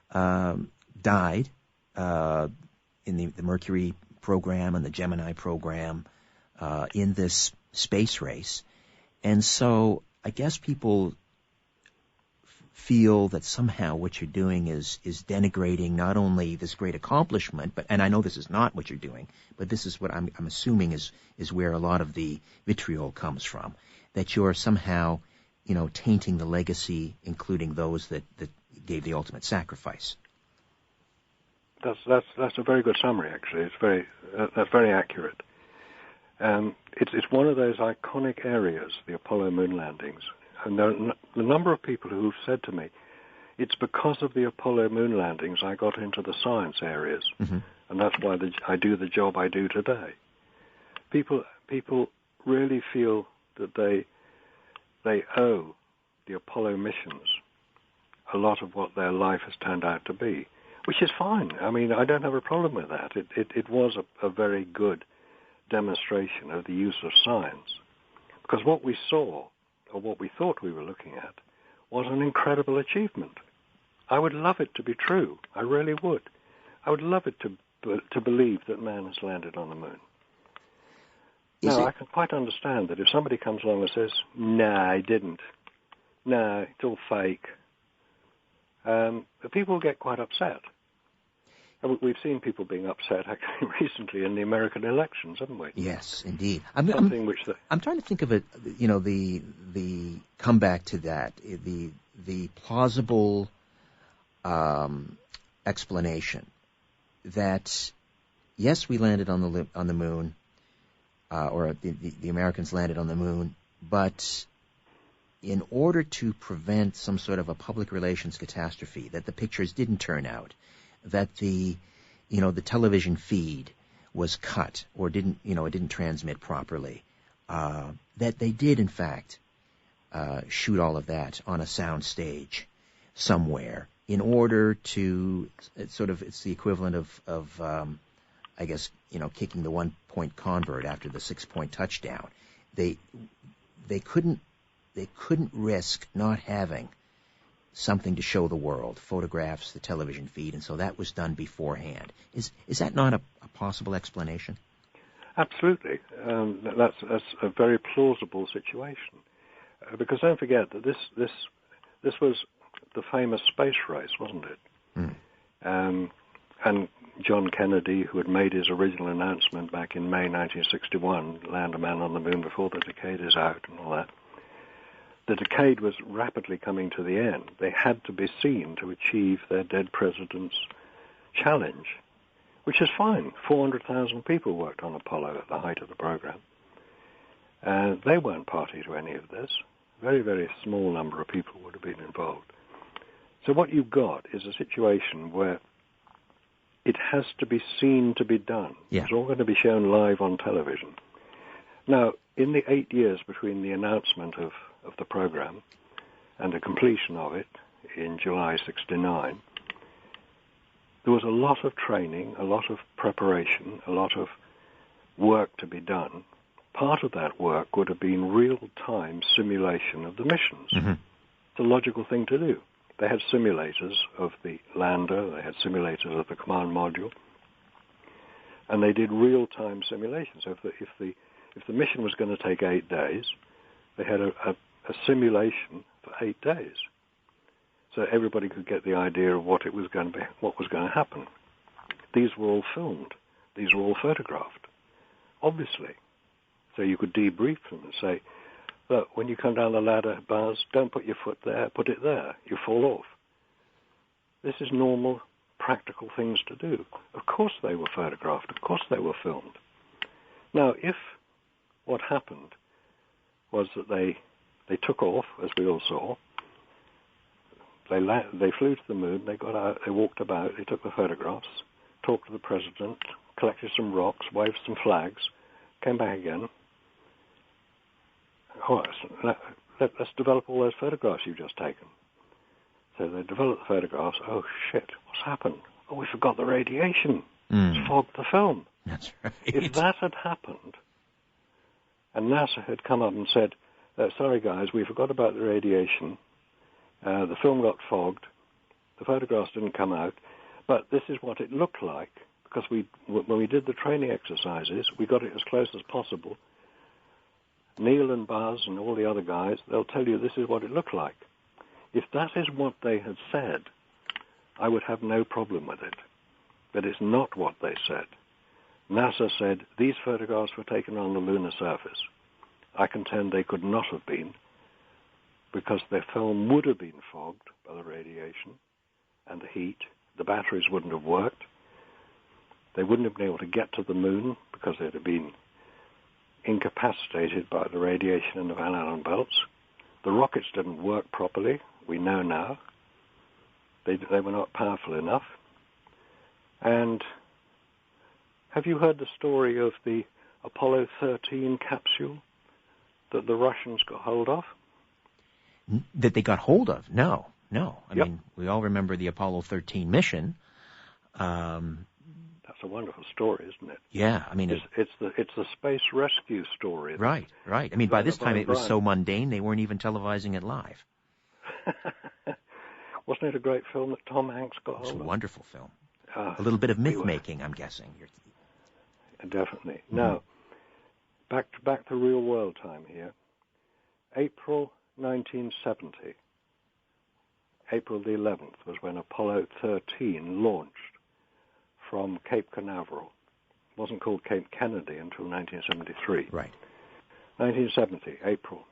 died in the Mercury program and the Gemini program in this space race. And so I guess people feel that somehow what you're doing is denigrating not only this great accomplishment, and I know this is not what you're doing, but this is what I'm assuming is where a lot of the vitriol comes from, that you're somehow, tainting the legacy, including those that gave the ultimate sacrifice. That's a very good summary, actually. That's very accurate. It's one of those iconic areas, the Apollo moon landings. And the number of people who've said to me, it's because of the Apollo moon landings I got into the science areas, mm-hmm. and that's why I do the job I do today. People really feel that they owe the Apollo missions a lot of what their life has turned out to be, which is fine. I mean, I don't have a problem with that. It was a very good demonstration of the use of science, because what we saw, or what we thought we were looking at, was an incredible achievement. I would love it to be true. I really would. I would love it to believe that man has landed on the moon. Now, I can quite understand that if somebody comes along and says, "Nah, I didn't. Nah, it's all fake," people will get quite upset. And we've seen people being upset actually recently in the American elections, haven't we? Yes, indeed. I'm trying to think of it. The comeback to that, the the plausible explanation that, yes, we landed on the moon, or the Americans landed on the moon, but in order to prevent some sort of a public relations catastrophe, that the pictures didn't turn out, that the television feed was cut or it didn't transmit properly, that they did in fact shoot all of that on a sound stage somewhere in order to it's the equivalent of I guess kicking the 1-point convert after the 6-point touchdown. They couldn't risk not having something to show the world, photographs, the television feed, and so that was done beforehand. Is that not a possible explanation? Absolutely. That's a very plausible situation. Because don't forget that this was the famous space race, wasn't it? And John Kennedy, who had made his original announcement back in May 1961, land a man on the moon before the decade is out and all that, the decade was rapidly coming to the end. They had to be seen to achieve their dead president's challenge, which is fine. 400,000 people worked on Apollo at the height of the program. And they weren't party to any of this. Very, very small number of people would have been involved. So what you've got is a situation where it has to be seen to be done. Yeah. It's all going to be shown live on television. Now, in the 8 years between the announcement of the program and the completion of it in July 1969, there was a lot of training, a lot of preparation, a lot of work to be done. Part of that work would have been real-time simulation of the missions. Mm-hmm. It's a logical thing to do. They had simulators of the lander, they had simulators of the command module, and they did real-time simulations. So if the mission was going to take 8 days, they had a simulation for 8 days, so everybody could get the idea of what was going to happen. These were all filmed. These were all photographed, obviously. So you could debrief them and say, look, when you come down the ladder, Buzz, don't put your foot there, put it there. You fall off. This is normal, practical things to do. Of course they were photographed. Of course they were filmed. Now, if what happened was that they took off, as we all saw, they flew to the moon, they got out, they walked about, they took the photographs, talked to the president, collected some rocks, waved some flags, came back again. Oh, let's develop all those photographs you've just taken. So they developed the photographs. Oh, shit, what's happened? Oh, we forgot the radiation. It's fogged the film. That's right. If that had happened, and NASA had come up and said, sorry, guys, we forgot about the radiation. The film got fogged. The photographs didn't come out. But this is what it looked like, because when we did the training exercises, we got it as close as possible. Neil and Buzz and all the other guys, they'll tell you this is what it looked like. If that is what they had said, I would have no problem with it. But it's not what they said. NASA said these photographs were taken on the lunar surface. I contend they could not have been, because their film would have been fogged by the radiation and the heat. The batteries wouldn't have worked. They wouldn't have been able to get to the moon because they'd have been incapacitated by the radiation in the Van Allen belts. The rockets didn't work properly. We know now. They were not powerful enough. And have you heard the story of the Apollo 13 capsule that the Russians got hold of? That they got hold of? No. I mean, we all remember the Apollo 13 mission. That's a wonderful story, isn't it? Yeah, I mean, it's the space rescue story. Right. I mean, by this time it was so mundane they weren't even televising it live. Wasn't it a great film that Tom Hanks got hold of? It's a wonderful film. A little bit of myth making, I'm guessing. Definitely. Mm-hmm. Now, back to real world time here. April 1970. April the 11th was when Apollo 13 launched from Cape Canaveral. It wasn't called Cape Kennedy until 1973. Right. 1970, April.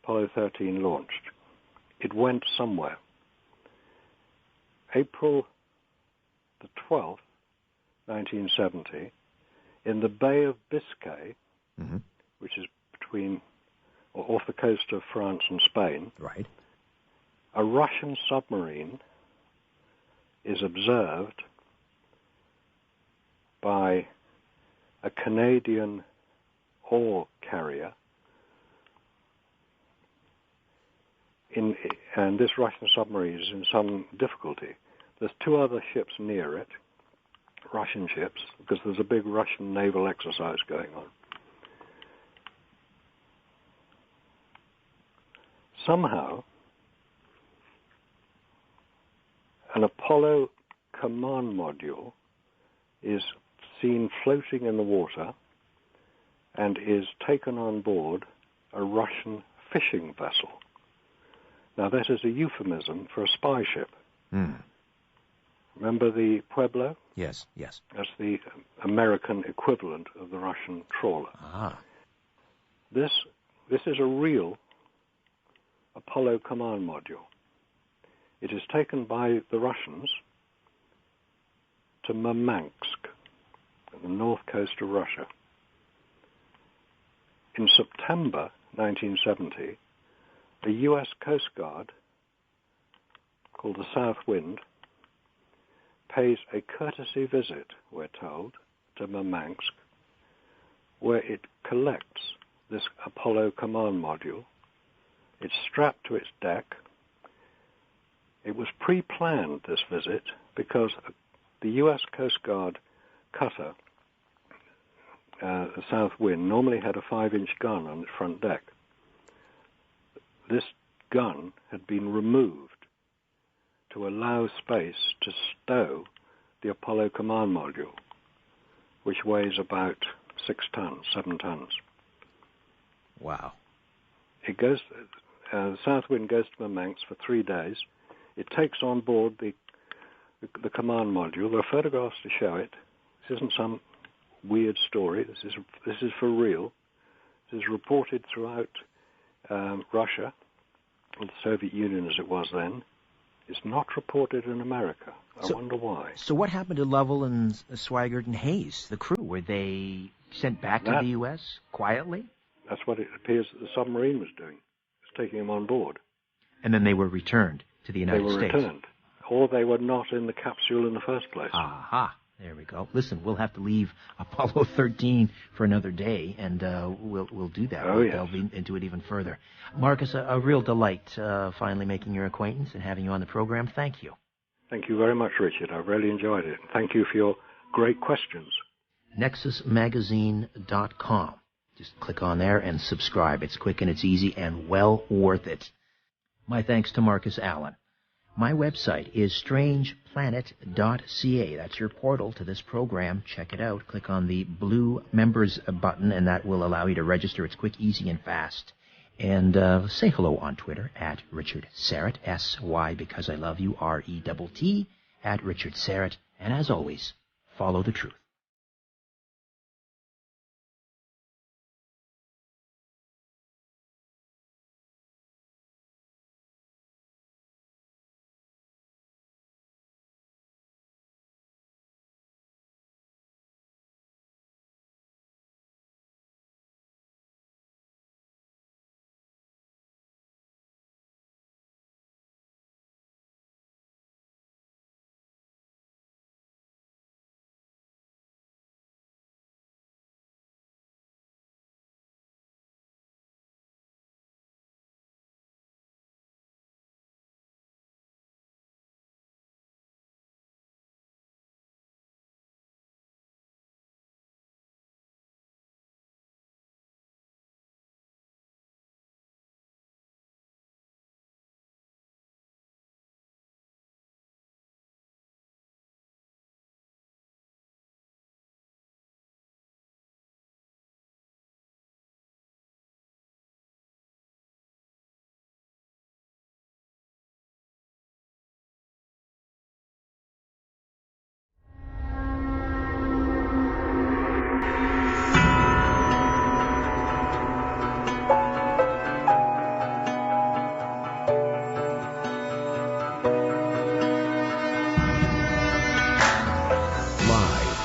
Apollo 13 launched. it went somewhere. April the 12th, 1970, in the Bay of Biscay, which is between or off the coast of France and Spain, Right. a Russian submarine is observed by a Canadian ore carrier, and this Russian submarine is in some difficulty. There's two other ships near it, Russian ships, because there's a big Russian naval exercise going on. Somehow, an Apollo command module is seen floating in the water and is taken on board a Russian fishing vessel. Now, that is a euphemism for a spy ship. Remember the Pueblo? Yes, yes. That's the American equivalent of the Russian trawler. This is a real Apollo command module. It is taken by the Russians to Murmansk, on the north coast of Russia. In September 1970, a U.S. Coast Guard called the South Wind pays a courtesy visit, we're told, to Murmansk, where it collects this Apollo command module. It's strapped to its deck. It was pre-planned, this visit, because the U.S. Coast Guard cutter, the South Wind, normally had a 5-inch gun on its front deck. This gun had been removed to allow space to stow the Apollo command module, which weighs about 6 tons, 7 tons. Wow. It goes, the South Wind goes to Murmansk for 3 days. It takes on board the command module. There are photographs to show it. This isn't some weird story. This is for real. This is reported throughout Russia, or the Soviet Union as it was then. It's not reported in America. I wonder why. So what happened to Lovell and Swigert and Hayes, the crew? Were they sent back to the U.S. quietly? That's what it appears that the submarine was doing. It's taking them on board. And then they were returned to the United States. They were returned. Or they were not in the capsule in the first place. Aha. There we go. Listen, we'll have to leave Apollo 13 for another day, and we'll do that. We'll delve into it even further. Marcus, a real delight finally making your acquaintance and having you on the program. Thank you. Thank you very much, Richard. I've really enjoyed it. Thank you for your great questions. NEXUSMagazine.com. Just click on there and subscribe. It's quick and it's easy and well worth it. My thanks to Marcus Allen. My website is strangeplanet.ca. That's your portal to this program. Check it out. Click on the blue members button, and that will allow you to register. It's quick, easy, and fast. And say hello on Twitter at Richard Syrett, S-Y because I love you, R-E-T-T, at Richard Syrett. And as always, follow the truth.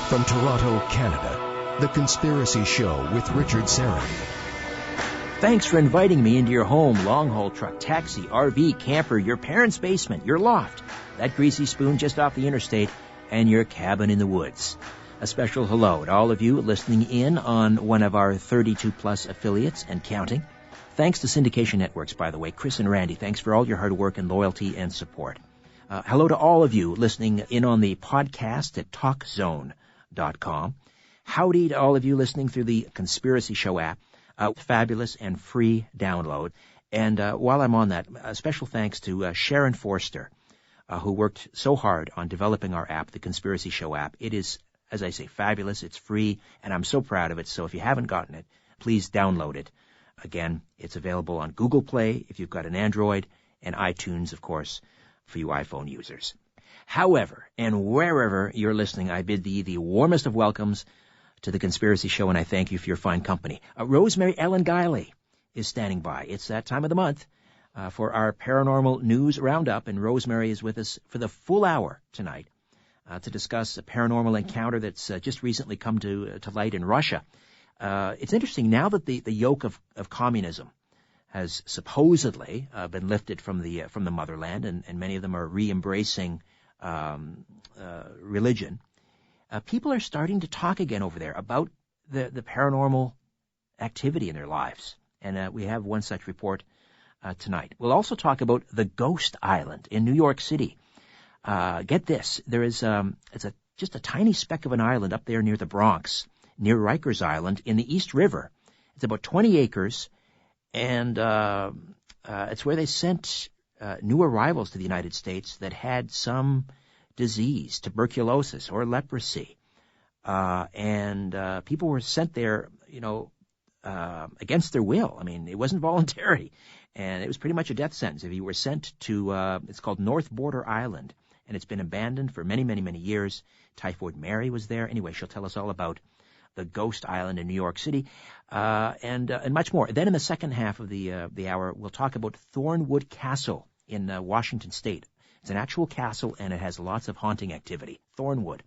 From Toronto, Canada, The Conspiracy Show with Richard Serra. Thanks for inviting me into your home, long-haul truck, taxi, RV, camper, your parents' basement, your loft, that greasy spoon just off the interstate, and your cabin in the woods. A special hello to all of you listening in on one of our 32-plus affiliates and counting. Thanks to syndication networks, by the way. Chris and Randy, thanks for all your hard work and loyalty and support. Hello to all of you listening in on the podcast at TalkZone.com. Howdy to all of you listening through the Conspiracy Show app. Fabulous and free download. And while I'm on that, a special thanks to Sharon Forster, who worked so hard on developing our app, the Conspiracy Show app. It is, as I say, fabulous. It's free, and I'm so proud of it. So if you haven't gotten it, please download it. Again, it's available on Google Play if you've got an Android, and iTunes, of course, for you iPhone users. However, and wherever you're listening, I bid thee the warmest of welcomes to the Conspiracy Show, and I thank you for your fine company. Rosemary Ellen Guiley is standing by. It's that time of the month for our paranormal news roundup, and Rosemary is with us for the full hour tonight to discuss a paranormal encounter that's just recently come to light in Russia. It's interesting, now that the yoke of communism has supposedly been lifted from the motherland, and many of them are re-embracing religion. People are starting to talk again over there about the paranormal activity in their lives. And we have one such report tonight. We'll also talk about the Ghost Island in New York City. Get this. There is just a tiny speck of an island up there near the Bronx, near Rikers Island in the East River. It's about 20 acres, and it's where they sent new arrivals to the United States that had some disease, tuberculosis or leprosy, and people were sent there, against their will. I mean, it wasn't voluntary, and it was pretty much a death sentence if you were sent to. It's called North Border Island, and it's been abandoned for many, many, many years. Typhoid Mary was there. Anyway, she'll tell us all about the Ghost Island in New York City, and much more. Then in the second half of the hour, we'll talk about Thornwood Castle in Washington State. It's an actual castle, and it has lots of haunting activity. Thornwood.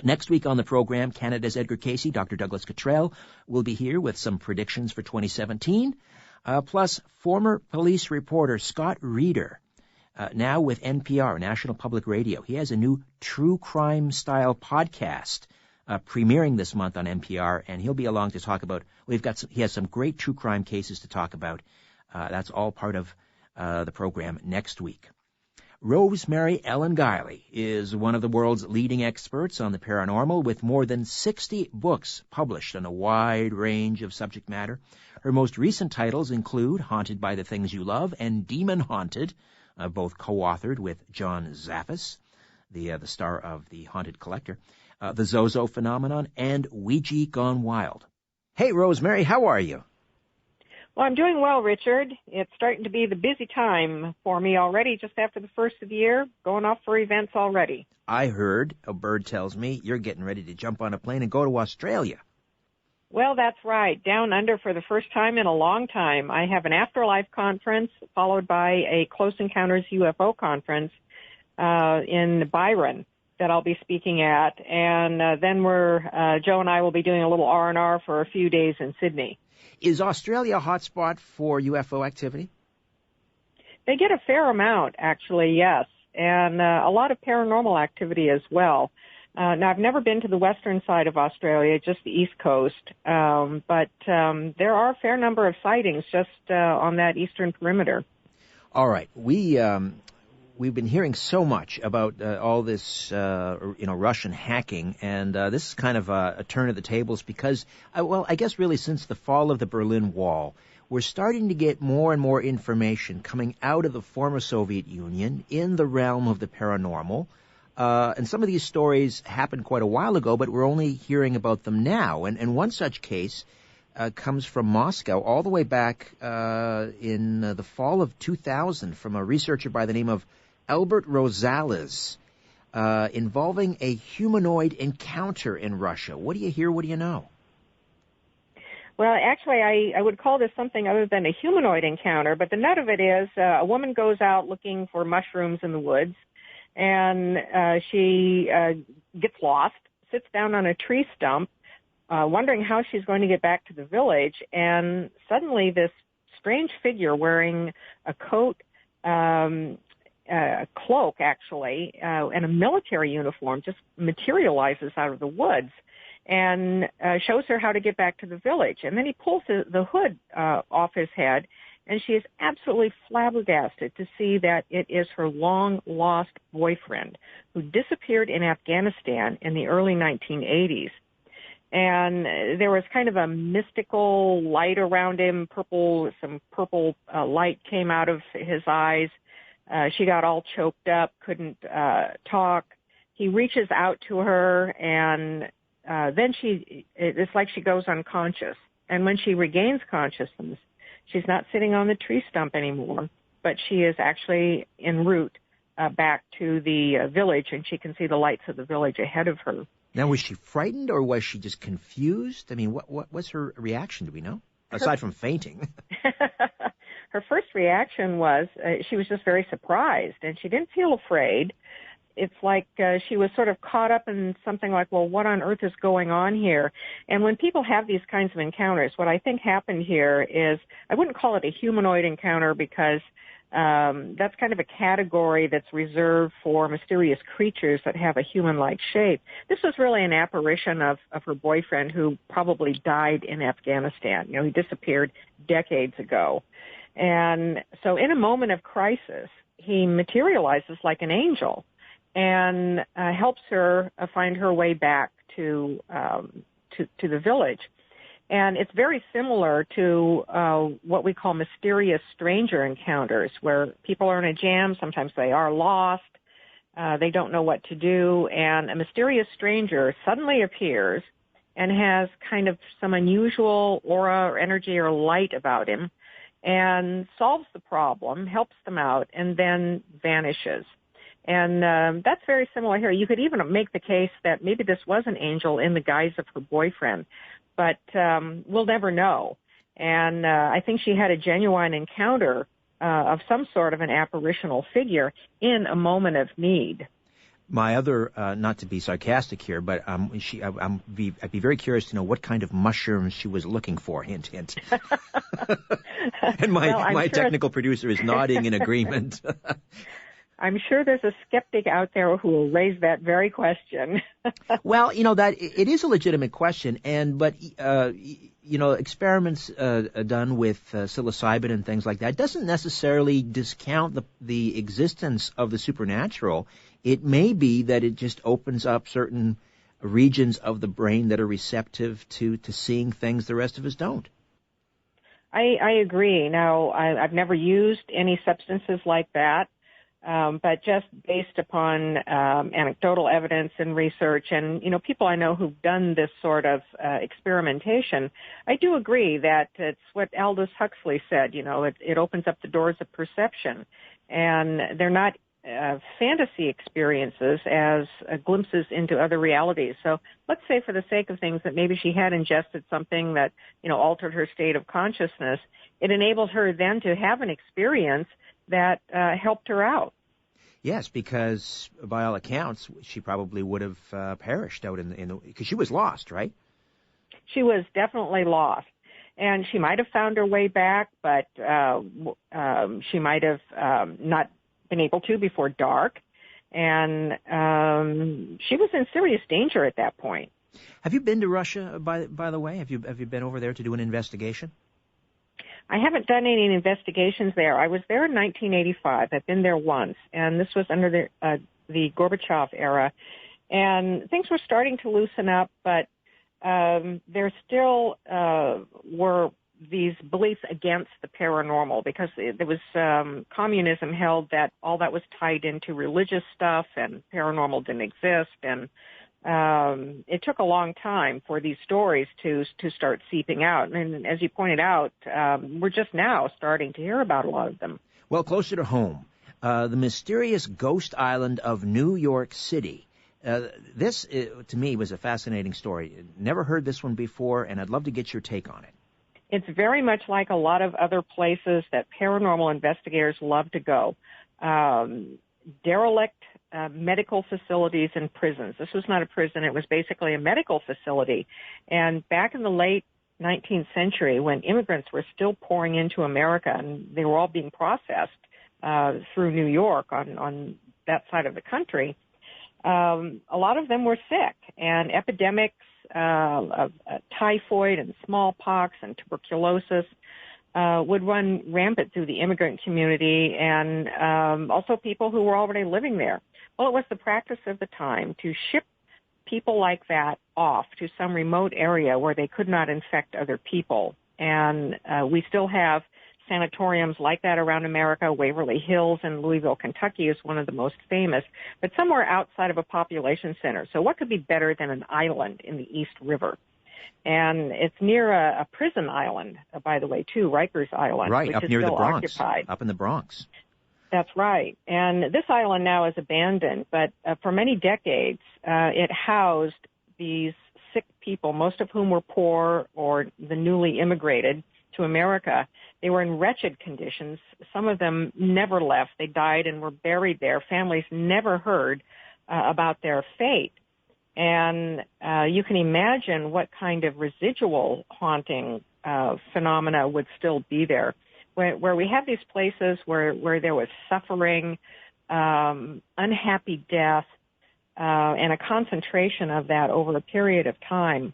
Next week on the program, Canada's Edgar Casey, Dr. Douglas Cottrell, will be here with some predictions for 2017. Plus, former police reporter Scott Reeder, now with NPR, National Public Radio. He has a new true crime-style podcast premiering this month on NPR, and he'll be along to talk about. He has some great true crime cases to talk about. That's all part of the program next week. Rosemary Ellen Guiley is one of the world's leading experts on the paranormal, with more than 60 books published on a wide range of subject matter. Her most recent titles include Haunted by the Things You Love and Demon Haunted, both co-authored with John Zaffis, the star of The Haunted Collector, The Zozo Phenomenon, and Ouija Gone Wild. Hey, Rosemary, how are you? Well, I'm doing well, Richard. It's starting to be the busy time for me already, just after the first of the year, going off for events already. I heard, a bird tells me, you're getting ready to jump on a plane and go to Australia. Well, that's right. Down under for the first time in a long time. I have an afterlife conference followed by a Close Encounters UFO conference in Byron that I'll be speaking at. And then Joe and I will be doing a little R&R for a few days in Sydney. Is Australia a hotspot for UFO activity? They get a fair amount, actually, yes, and a lot of paranormal activity as well. Now, I've never been to the western side of Australia, just the east coast, but there are a fair number of sightings just on that eastern perimeter. All right. We've been hearing so much about all this, Russian hacking, and this is kind of a turn of the tables because, I guess really since the fall of the Berlin Wall, we're starting to get more and more information coming out of the former Soviet Union in the realm of the paranormal. And some of these stories happened quite a while ago, but we're only hearing about them now. And one such case comes from Moscow all the way back in the fall of 2000 from a researcher by the name of Albert Rosales, involving a humanoid encounter in Russia. What do you hear? What do you know? Well, actually, I would call this something other than a humanoid encounter, but the nut of it is a woman goes out looking for mushrooms in the woods, and she gets lost, sits down on a tree stump, wondering how she's going to get back to the village, and suddenly this strange figure wearing a coat, a cloak actually, and a military uniform just materializes out of the woods and shows her how to get back to the village. And then he pulls the hood off his head, and she is absolutely flabbergasted to see that it is her long-lost boyfriend who disappeared in Afghanistan in the early 1980s. And there was kind of a mystical light around him, some purple light came out of his eyes. She got all choked up, couldn't talk. He reaches out to her, and then it's like she goes unconscious. And when she regains consciousness, she's not sitting on the tree stump anymore, but she is actually en route back to the village, and she can see the lights of the village ahead of her. Now, was she frightened, or was she just confused? I mean, what was her reaction, do we know? Aside from fainting. Her first reaction was she was just very surprised, and she didn't feel afraid. It's like she was sort of caught up in something like, well, what on earth is going on here? And when people have these kinds of encounters, what I think happened here is, I wouldn't call it a humanoid encounter because that's kind of a category that's reserved for mysterious creatures that have a human-like shape. This was really an apparition of her boyfriend, who probably died in Afghanistan. You know, he disappeared decades ago. And so in a moment of crisis, he materializes like an angel and helps her find her way back to the village. And it's very similar to what we call mysterious stranger encounters, where people are in a jam. Sometimes they are lost. They don't know what to do. And a mysterious stranger suddenly appears and has kind of some unusual aura or energy or light about him and solves the problem, helps them out, and then vanishes. And that's very similar here. You could even make the case that maybe this was an angel in the guise of her boyfriend, but we'll never know. And I think she had a genuine encounter of some sort of an apparitional figure in a moment of need. My other, not to be sarcastic here, but I'd be very curious to know what kind of mushrooms she was looking for. Hint, hint. And my technical producer is nodding in agreement. I'm sure there's a skeptic out there who will raise that very question. Well, that it is a legitimate question, but experiments done with psilocybin and things like that doesn't necessarily discount the existence of the supernatural. It may be that it just opens up certain regions of the brain that are receptive to seeing things the rest of us don't. I agree. Now, I've never used any substances like that. But just based upon anecdotal evidence and research and, people I know who've done this sort of experimentation, I do agree that it's what Aldous Huxley said, it opens up the doors of perception. And they're not fantasy experiences as glimpses into other realities. So let's say for the sake of things that maybe she had ingested something that, altered her state of consciousness. It enabled her then to have an experience that helped her out. Yes, because by all accounts, she probably would have perished out because she was lost, right? She was definitely lost. And she might have found her way back, but she might have not been able to before dark. And she was in serious danger at that point. Have you been to Russia, by the way? Have you been over there to do an investigation? I haven't done any investigations there. I was there in 1985. I've been there once, and this was under the Gorbachev era. And things were starting to loosen up, but there still were these beliefs against the paranormal because there was communism held that all that was tied into religious stuff and paranormal didn't exist. And it took a long time for these stories to start seeping out. And as you pointed out, we're just now starting to hear about a lot of them. Well, closer to home, the mysterious ghost island of New York City. This, to me, was a fascinating story. Never heard this one before, and I'd love to get your take on it. It's very much like a lot of other places that paranormal investigators love to go. Derelict medical facilities and prisons. This was not a prison. It was basically a medical facility. And back in the late 19th century, when immigrants were still pouring into America and they were all being processed through New York on that side of the country, a lot of them were sick, and epidemics of typhoid and smallpox and tuberculosis would run rampant through the immigrant community, and also people who were already living there. Well, it was the practice of the time to ship people like that off to some remote area where they could not infect other people. And we still have sanatoriums like that around America. Waverly Hills in Louisville, Kentucky is one of the most famous, but somewhere outside of a population center. So what could be better than an island in the East River? And it's near a prison island, by the way, too, Rikers Island, right, which up is near still the Bronx, occupied. Up in the Bronx. That's right. And this island now is abandoned, but for many decades, it housed these sick people, most of whom were poor or the newly immigrated to America. They were in wretched conditions. Some of them never left. They died and were buried there. Families never heard about their fate. And you can imagine what kind of residual haunting phenomena would still be there, where we have these places where there was suffering, unhappy death, and a concentration of that over a period of time.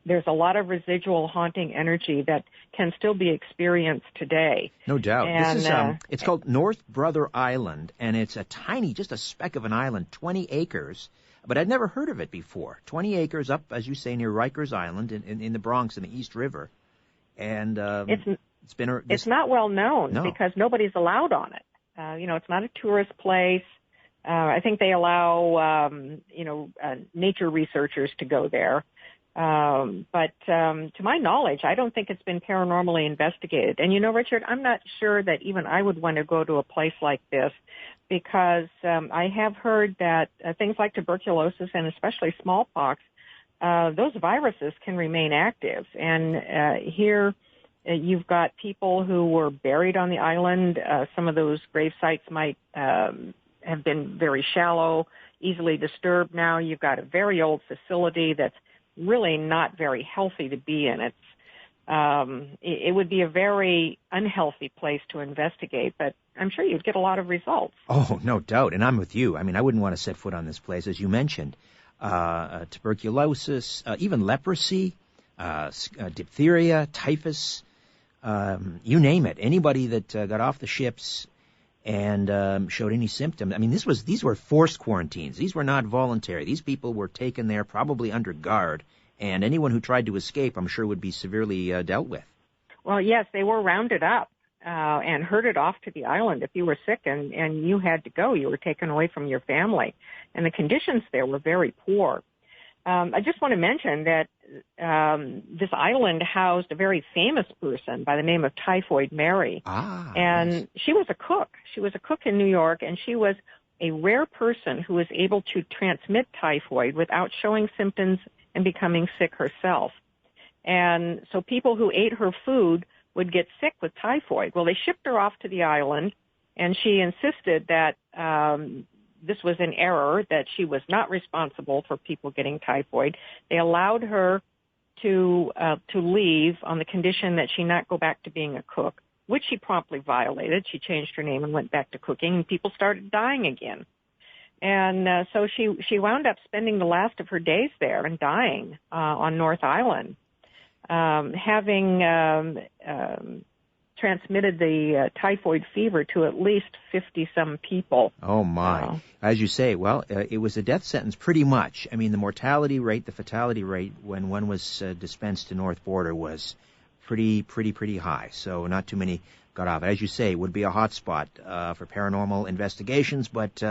There's a lot of residual haunting energy that can still be experienced today. No doubt. And, this is it's called North Brother Island, and it's a tiny, just a speck of an island, 20 acres. But I'd never heard of it before. 20 acres up, as you say, near Rikers Island in the Bronx in the East River. And it's not well known because nobody's allowed on it. It's not a tourist place. I think they allow, nature researchers to go there. But to my knowledge, I don't think it's been paranormally investigated. And, Richard, I'm not sure that even I would want to go to a place like this because I have heard that things like tuberculosis and especially smallpox, those viruses can remain active. And here you've got people who were buried on the island. Some of those grave sites might have been very shallow, easily disturbed now. You've got a very old facility that's really not very healthy to be in. It would be a very unhealthy place to investigate, but I'm sure you'd get a lot of results. Oh, no doubt, and I'm with you. I mean, I wouldn't want to set foot on this place, as you mentioned. Tuberculosis, even leprosy, diphtheria, typhus, you name it. Anybody that got off the ships and showed any symptoms. I mean, these were forced quarantines. These were not voluntary. These people were taken there probably under guard, and anyone who tried to escape, I'm sure, would be severely dealt with. Well, yes, they were rounded up and herded off to the island. If you were sick and you had to go, you were taken away from your family. And the conditions there were very poor. I just want to mention that this island housed a very famous person by the name of Typhoid Mary. And nice. She was a cook. She was a cook in New York, and she was a rare person who was able to transmit typhoid without showing symptoms and becoming sick herself. And so people who ate her food would get sick with typhoid. Well, they shipped her off to the island, and she insisted that this was an error, that she was not responsible for people getting typhoid. They allowed her to leave on the condition that she not go back to being a cook, which she promptly violated. She changed her name and went back to cooking, and people started dying again. And so she wound up spending the last of her days there and dying on North Island, having transmitted the typhoid fever to at least 50-some people. Oh, my. As you say, well, it was a death sentence pretty much. I mean, the mortality rate, the fatality rate when one was dispensed to North Border was pretty high. So not too many got off. As you say, it would be a hot spot for paranormal investigations, but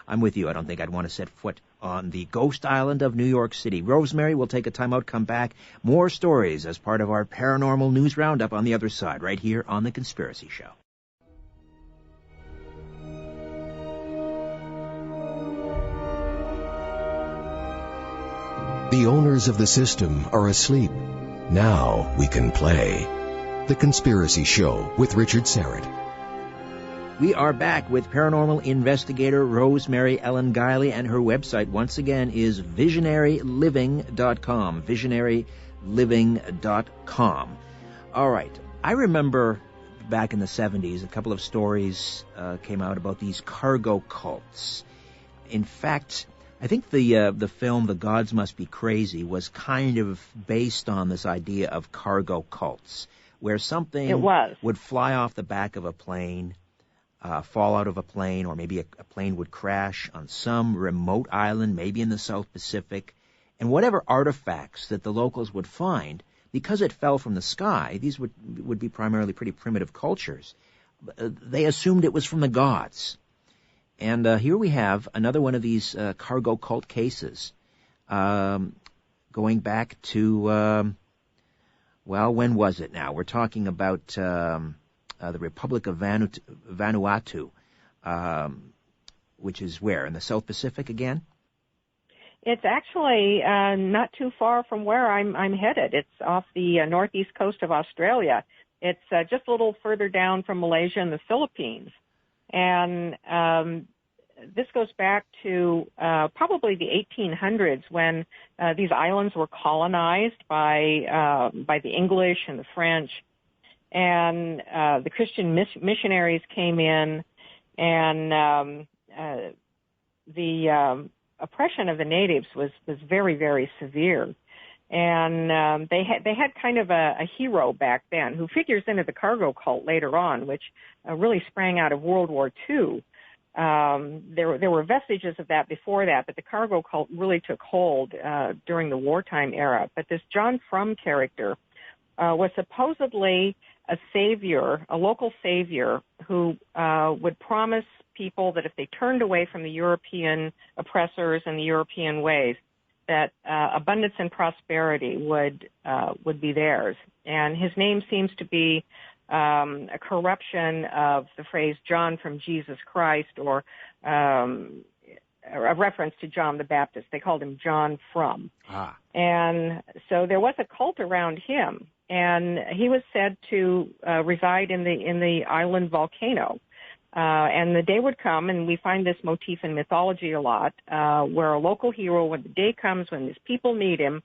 I'm with you. I don't think I'd want to set foot on the ghost island of New York City. Rosemary, we'll take a time out, come back. More stories as part of our paranormal news roundup on the other side, right here on The Conspiracy Show. The owners of the system are asleep. Now we can play. The Conspiracy Show with Richard Serrett. We are back with paranormal investigator Rosemary Ellen Guiley, and her website, once again, is visionaryliving.com, visionaryliving.com. All right. I remember back in the 70s, a couple of stories came out about these cargo cults. In fact, I think the film The Gods Must Be Crazy was kind of based on this idea of cargo cults, where something would fly off the back of a plane, fall out of a plane, or maybe a plane would crash on some remote island, maybe in the South Pacific, and whatever artifacts that the locals would find, because it fell from the sky, these would be primarily pretty primitive cultures, they assumed it was from the gods. And here we have another one of these cargo cult cases, going back to, when was it now? We're talking about the Republic of Vanuatu, which is where? In the South Pacific again? It's actually not too far from where I'm headed. It's off the northeast coast of Australia. It's just a little further down from Malaysia and the Philippines. And this goes back to probably the 1800s, when these islands were colonized by the English and the French. And the Christian missionaries came in, and the oppression of the natives was very, very severe. And they had kind of a hero back then who figures into the cargo cult later on, which really sprang out of World War II. There were vestiges of that before that, but the cargo cult really took hold during the wartime era. But this John Frum character was supposedly a savior, a local savior, who would promise people that if they turned away from the European oppressors and the European ways, that abundance and prosperity would be theirs. And his name seems to be a corruption of the phrase John from Jesus Christ, or a reference to John the Baptist. They called him John Frum. And so there was a cult around him, and he was said to reside in the island volcano. And the day would come, and we find this motif in mythology a lot, where a local hero, when the day comes when his people need him,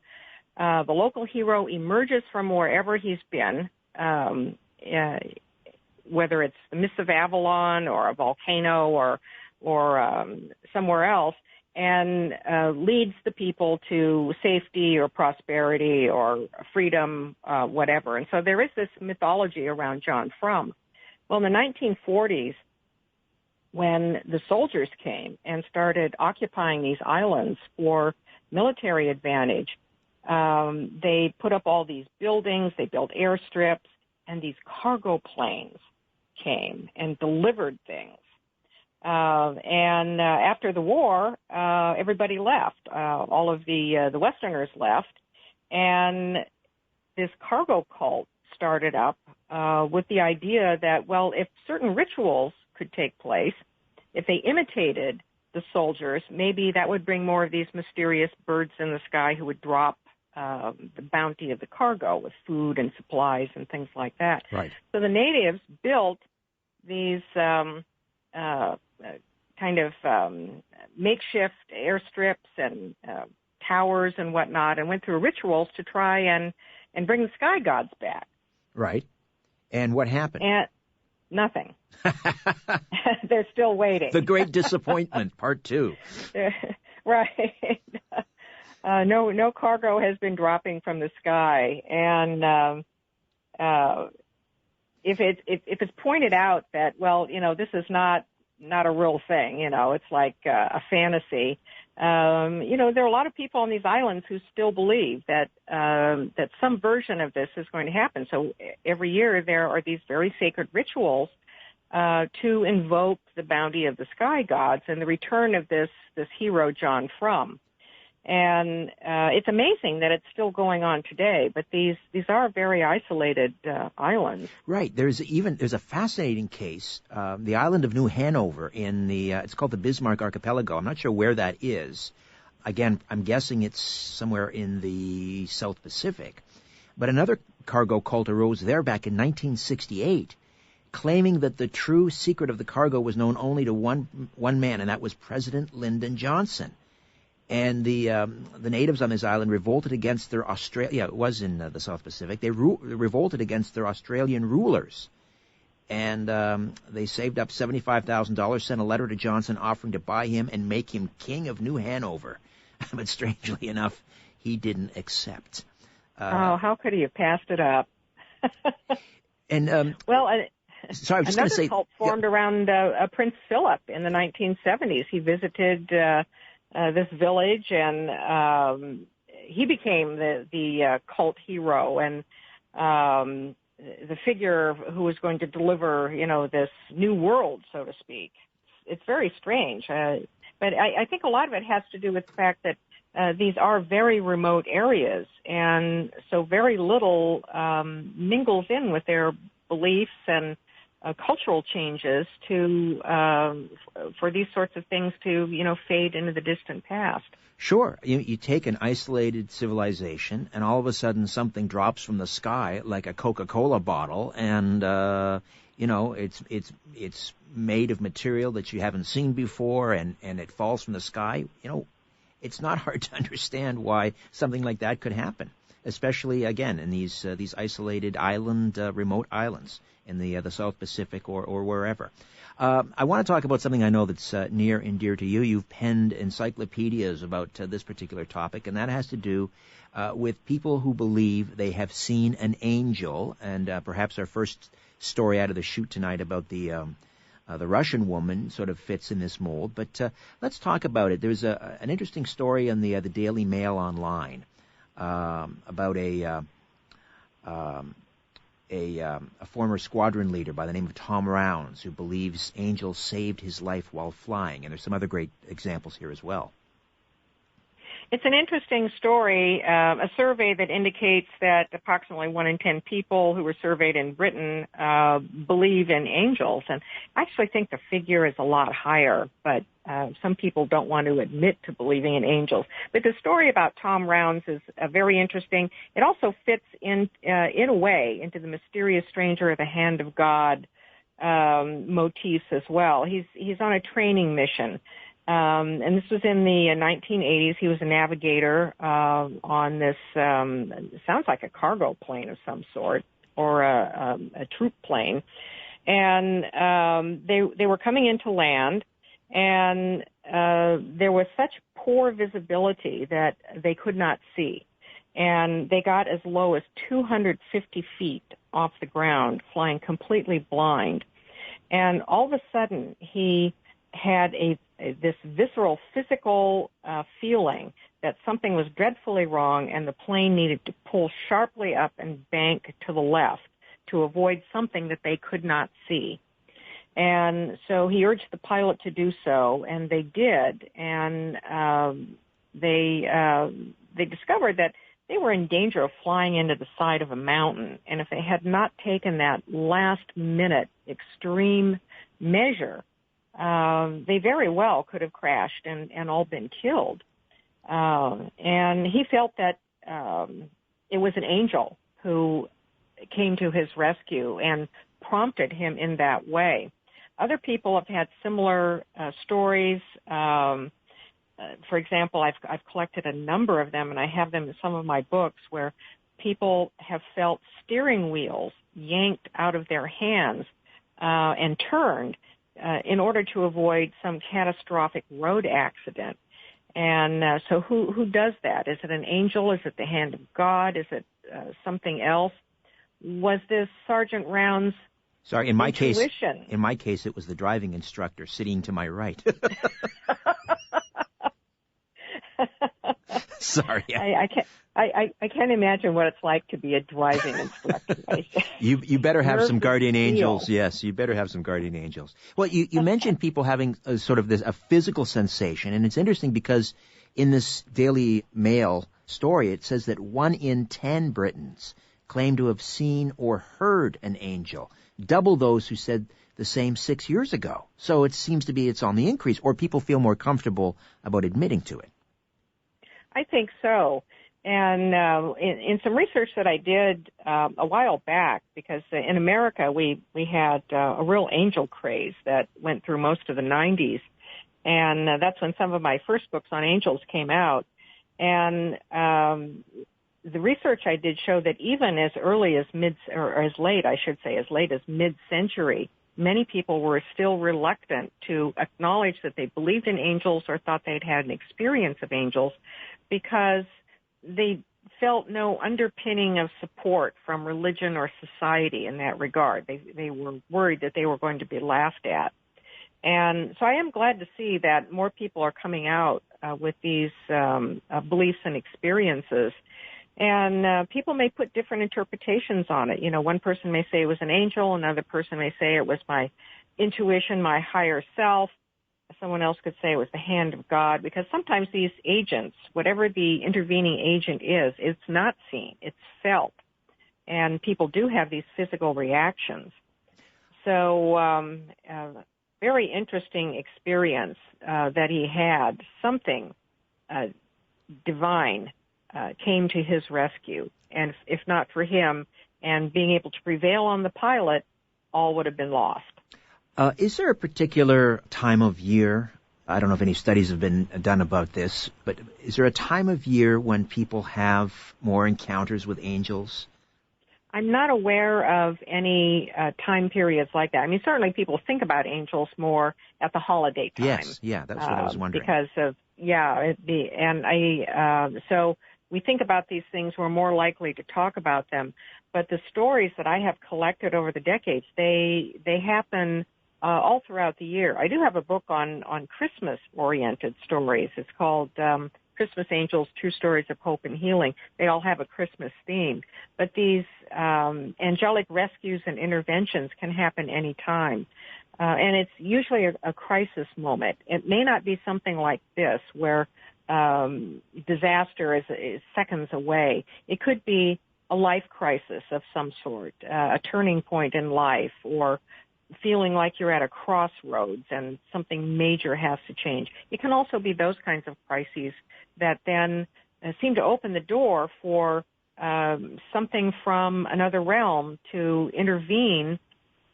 the local hero emerges from wherever he's been, whether it's the Mists of Avalon or a volcano or somewhere else, and leads the people to safety or prosperity or freedom, whatever. And so there is this mythology around John Frum. Well, in the 1940s, when the soldiers came and started occupying these islands for military advantage, they put up all these buildings, they built airstrips, and these cargo planes came and delivered things. And after the war, everybody left. All of the Westerners left, and this cargo cult started up with the idea that, well, if certain rituals could take place, if they imitated the soldiers, maybe that would bring more of these mysterious birds in the sky who would drop the bounty of the cargo with food and supplies and things like that. Right. So the natives built these makeshift airstrips and towers and whatnot, and went through rituals to try and bring the sky gods back. Right. And what happened? And nothing. They're still waiting. The Great Disappointment, Part 2. Right. No cargo has been dropping from the sky, and if it's pointed out that, well, this is not a real thing, it's like a fantasy. There are a lot of people on these islands who still believe that some version of this is going to happen. So every year there are these very sacred rituals to invoke the bounty of the sky gods and the return of this hero John Frum. And it's amazing that it's still going on today, but these are very isolated islands. Right. There's a fascinating case, the island of New Hanover in it's called the Bismarck Archipelago. I'm not sure where that is. Again, I'm guessing it's somewhere in the South Pacific. But another cargo cult arose there back in 1968, claiming that the true secret of the cargo was known only to one man, and that was President Lyndon Johnson. And the natives on this island revolted against their it was in the South Pacific. They revolted against their Australian rulers. And they saved up $75,000, sent a letter to Johnson offering to buy him and make him king of New Hanover. But strangely enough, he didn't accept. How could he have passed it up? And sorry, I was just going to say, another cult formed around Prince Philip in the 1970s. He visited this village, and he became the cult hero and the figure who was going to deliver, this new world, so to speak. It's very strange. But I think a lot of it has to do with the fact that these are very remote areas, and so very little mingles in with their beliefs and cultural changes for these sorts of things to, fade into the distant past. Sure. You take an isolated civilization, and all of a sudden something drops from the sky, like a Coca-Cola bottle, and it's made of material that you haven't seen before, and it falls from the sky. It's not hard to understand why something like that could happen, especially again in these isolated remote islands in the South Pacific or wherever. I want to talk about something I know that's near and dear to you. You've penned encyclopedias about this particular topic, and that has to do with people who believe they have seen an angel. And perhaps our first story out of the chute tonight about the Russian woman sort of fits in this mold. But let's talk about it. There's an interesting story on the Daily Mail online about a former squadron leader by the name of Tom Rounds who believes angels saved his life while flying. And there's some other great examples here as well. It's an interesting story, a survey that indicates that approximately 1 in 10 people who were surveyed in Britain believe in angels. And I actually think the figure is a lot higher, but some people don't want to admit to believing in angels. But the story about Tom Rounds is very interesting. It also fits in a way into the mysterious stranger at the hand of God motifs as well. He's on a training mission. And this was in the 1980s. He was a navigator on this, sounds like a cargo plane of some sort, or a troop plane. And they were coming into land, and there was such poor visibility that they could not see. And they got as low as 250 feet off the ground, flying completely blind. And all of a sudden, he had this visceral physical feeling that something was dreadfully wrong, and the plane needed to pull sharply up and bank to the left to avoid something that they could not see. And so he urged the pilot to do so, and they did. And they discovered that they were in danger of flying into the side of a mountain. And if they had not taken that last-minute extreme measure, they very well could have crashed and all been killed. And he felt that it was an angel who came to his rescue and prompted him in that way. Other people have had similar stories. For example, I've collected a number of them, and I have them in some of my books, where people have felt steering wheels yanked out of their hands and turned in order to avoid some catastrophic road accident. And so who does that? Is it an angel? Is it the hand of God? Is it something else? Was this Sergeant Rounds' Sorry, in my intuition? case, it was the driving instructor sitting to my right. Sorry. I can't imagine what it's like to be a driving instructor. You better have some guardian angels. Yes, you better have some guardian angels. Well, you mentioned people having a physical sensation, and it's interesting because in this Daily Mail story, it says that 1 in 10 Britons claim to have seen or heard an angel, double those who said the same 6 years ago. So it seems to be it's on the increase, or people feel more comfortable about admitting to it. I think so. And in some research that I did a while back, because in America we had a real angel craze that went through most of the 90s, and that's when some of my first books on angels came out. And the research I did show that even as early as as late as mid-century, many people were still reluctant to acknowledge that they believed in angels or thought they'd had an experience of angels because they felt no underpinning of support from religion or society in that regard. They were worried that they were going to be laughed at. And so I am glad to see that more people are coming out with these beliefs and experiences. And people may put different interpretations on it. You know, one person may say it was an angel, another person may say it was my intuition, my higher self. Someone else could say it was the hand of God, because sometimes these agents, whatever the intervening agent is, it's not seen, it's felt. And people do have these physical reactions. So very interesting experience that he had. Something divine came to his rescue. And if not for him and being able to prevail on the pilot, all would have been lost. Is there a particular time of year, I don't know if any studies have been done about this, but is there a time of year when people have more encounters with angels? I'm not aware of any time periods like that. I mean, certainly people think about angels more at the holiday time. Yes, yeah, that's what I was wondering. Because of, so we think about these things, we're more likely to talk about them. But the stories that I have collected over the decades, they happen all throughout the year. I do have a book on Christmas-oriented stories. It's called Christmas Angels, True Stories of Hope and Healing. They all have a Christmas theme. But these angelic rescues and interventions can happen any time. And it's usually a crisis moment. It may not be something like this where disaster is seconds away. It could be a life crisis of some sort, a turning point in life, or feeling like you're at a crossroads and something major has to change. It can also be those kinds of crises that then seem to open the door for something from another realm to intervene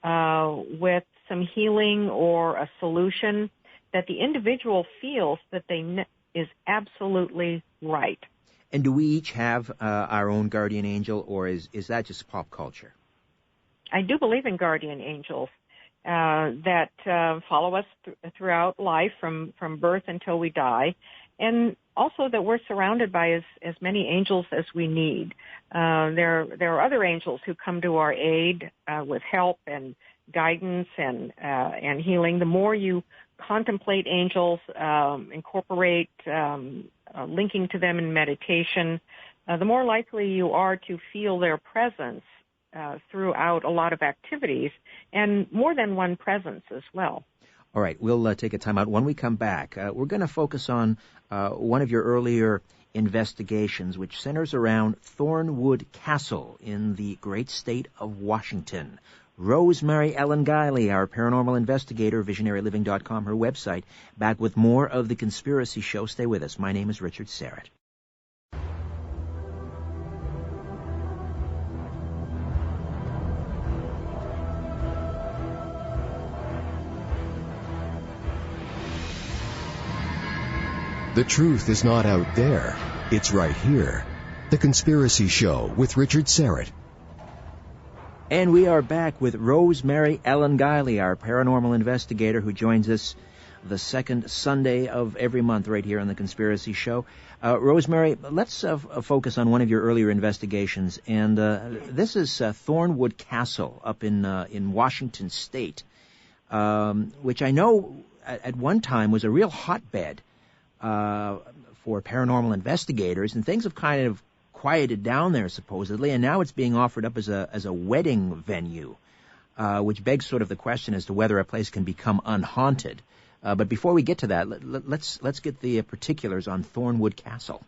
with some healing or a solution that the individual feels that is absolutely right. And do we each have our own guardian angel, or is that just pop culture? I do believe in guardian angels that follow us throughout life from birth until we die, and also that we're surrounded by as many angels as we need. There are other angels who come to our aid with help and guidance and healing. The more you contemplate angels, incorporate linking to them in meditation, the more likely you are to feel their presence throughout a lot of activities, and more than one presence as well. All right, we'll take a time out. When we come back, we're going to focus on one of your earlier investigations, which centers around Thornwood Castle in the great state of Washington. Rosemary Ellen Guiley, our paranormal investigator, visionaryliving.com, her website. Back with more of The Conspiracy Show. Stay with us. My name is Richard Serrett. The truth is not out there. It's right here. The Conspiracy Show with Richard Serrett. And we are back with Rosemary Ellen Guiley, our paranormal investigator, who joins us the second Sunday of every month right here on The Conspiracy Show. Rosemary, let's focus on one of your earlier investigations. And this is Thornwood Castle up in Washington State, which I know at one time was a real hotbed for paranormal investigators, and things have kind of quieted down there supposedly, and now it's being offered up as a wedding venue, which begs sort of the question as to whether a place can become unhaunted. But before we get to that, let's get the particulars on Thornwood Castle.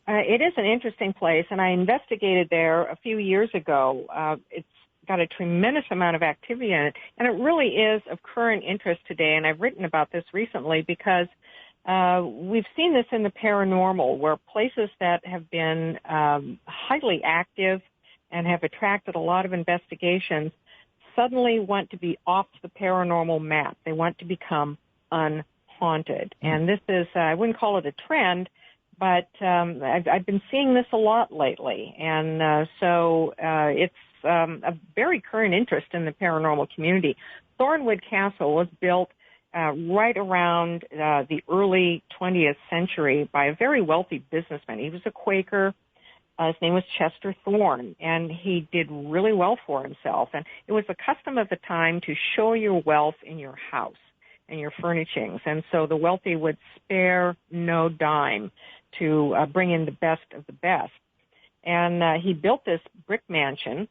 It is an interesting place, and I investigated there a few years ago. It's got a tremendous amount of activity in it, and it really is of current interest today, and I've written about this recently because We've seen this in the paranormal, where places that have been highly active and have attracted a lot of investigations suddenly want to be off the paranormal map. They want to become unhaunted. And this is, I wouldn't call it a trend, but I've been seeing this a lot lately. And so it's a very current interest in the paranormal community. Thornwood Castle was built right around the early 20th century by a very wealthy businessman. He was a Quaker. His name was Chester Thorne, and he did really well for himself. And it was a custom of the time to show your wealth in your house and your furnishings. And so the wealthy would spare no dime to bring in the best of the best. And he built this brick mansion.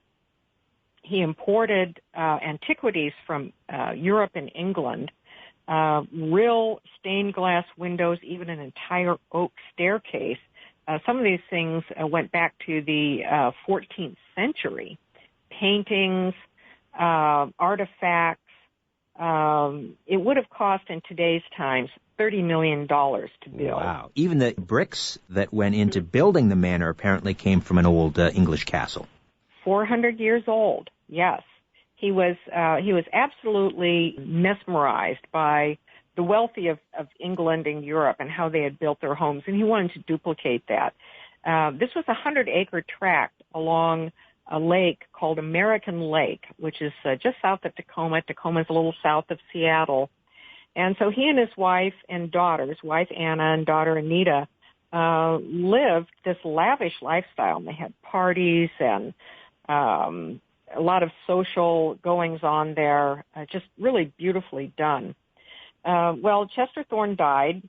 He imported antiquities from Europe and England, real stained glass windows, even an entire oak staircase. Some of these things went back to the 14th century. Paintings, artifacts. It would have cost in today's times $30 million to build. Wow. Even the bricks that went into building the manor apparently came from an old English castle. 400 years old, yes. He was absolutely mesmerized by the wealthy of England and Europe and how they had built their homes, and he wanted to duplicate that. This was a 100-acre tract along a lake called American Lake, which is just south of Tacoma. Tacoma is a little south of Seattle. And so he and his wife and daughters, wife Anna and daughter Anita, lived this lavish lifestyle. And they had parties and a lot of social goings-on there, just really beautifully done. Well, Chester Thorne died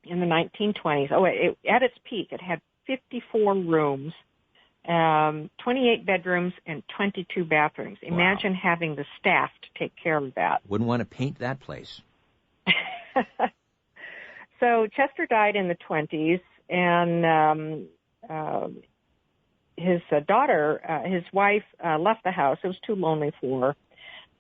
in the 1920s. At its peak, it had 54 rooms, 28 bedrooms, and 22 bathrooms. Imagine having the staff to take care of that. Wouldn't want to paint that place. So Chester died in the 20s, and his daughter, his wife, left the house. It was too lonely for her.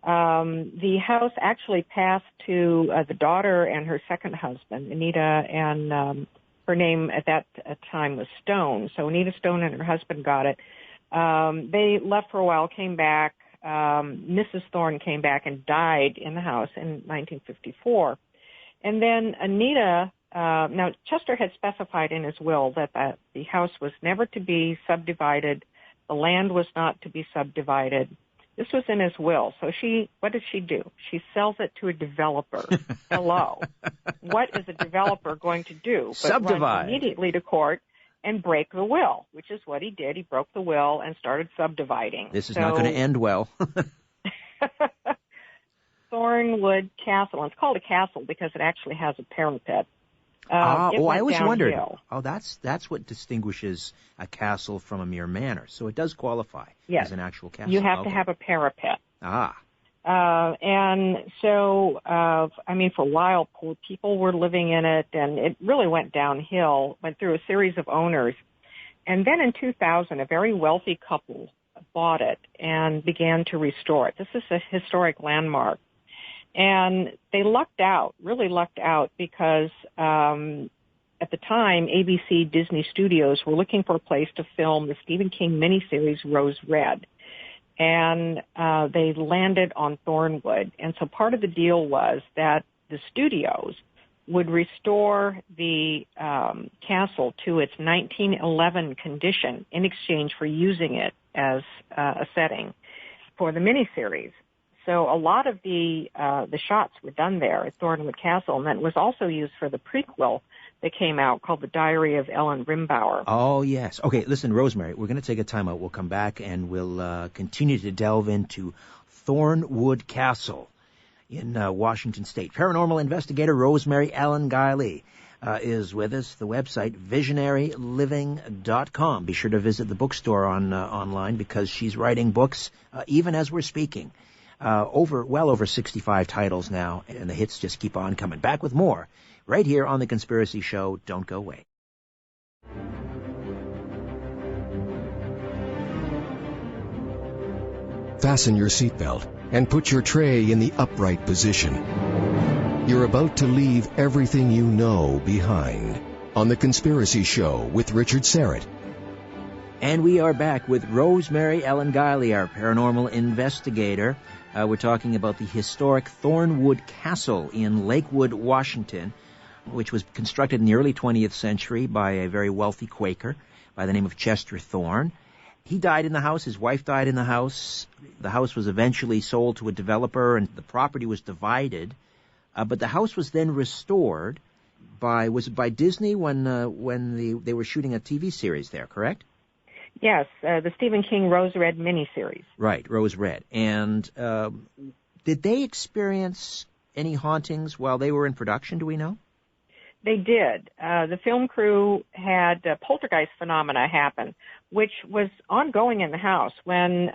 The house actually passed to the daughter and her second husband, Anita, and her name at that time was Stone. So Anita Stone and her husband got it. They left for a while, came back. Mrs. Thorne came back and died in the house in 1954. And then Anita, now Chester had specified in his will that the house was never to be subdivided. The land was not to be subdivided. This was in his will. So what does she do? She sells it to a developer. Hello. What is a developer going to do? But subdivide. Run immediately to court and break the will, which is what he did. He broke the will and started subdividing. This is not going to end well. Thornwood Castle. And it's called a castle because it actually has a parapet. I always downhill. wondered. Oh, that's what distinguishes a castle from a mere manor. So it does qualify as an actual castle. You have to have a parapet. And so, for a while, poor people were living in it, and it really went downhill, went through a series of owners. And then in 2000, a very wealthy couple bought it and began to restore it. This is a historic landmark. And they really lucked out, because at the time, ABC Disney Studios were looking for a place to film the Stephen King miniseries Rose Red. And they landed on Thornwood. And so part of the deal was that the studios would restore the castle to its 1911 condition in exchange for using it as a setting for the miniseries. So a lot of the shots were done there at Thornwood Castle, and then it was also used for the prequel that came out called The Diary of Ellen Rimbauer. Oh, yes. Okay, listen, Rosemary, we're going to take a time out. We'll come back and we'll continue to delve into Thornwood Castle in Washington State. Paranormal investigator Rosemary Ellen Guiley is with us. The website, visionaryliving.com. Be sure to visit the bookstore online, because she's writing books even as we're speaking. Well over 65 titles now, and the hits just keep on coming. Back with more right here on The Conspiracy Show. Don't go away. Fasten your seatbelt and put your tray in the upright position. You're about to leave everything you know behind on The Conspiracy Show with Richard Serrett. And we are back with Rosemary Ellen Guiley, our paranormal investigator. We're talking about the historic Thornwood Castle in Lakewood, Washington, which was constructed in the early 20th century by a very wealthy Quaker by the name of Chester Thorne. He died in the house. His wife died in the house. The house was eventually sold to a developer, and the property was divided. But the house was then restored was it by Disney when they were shooting a TV series there, correct? Yes, the Stephen King Rose Red miniseries. Right, Rose Red. And did they experience any hauntings while they were in production, do we know? They did. The film crew had poltergeist phenomena happen, which was ongoing in the house. When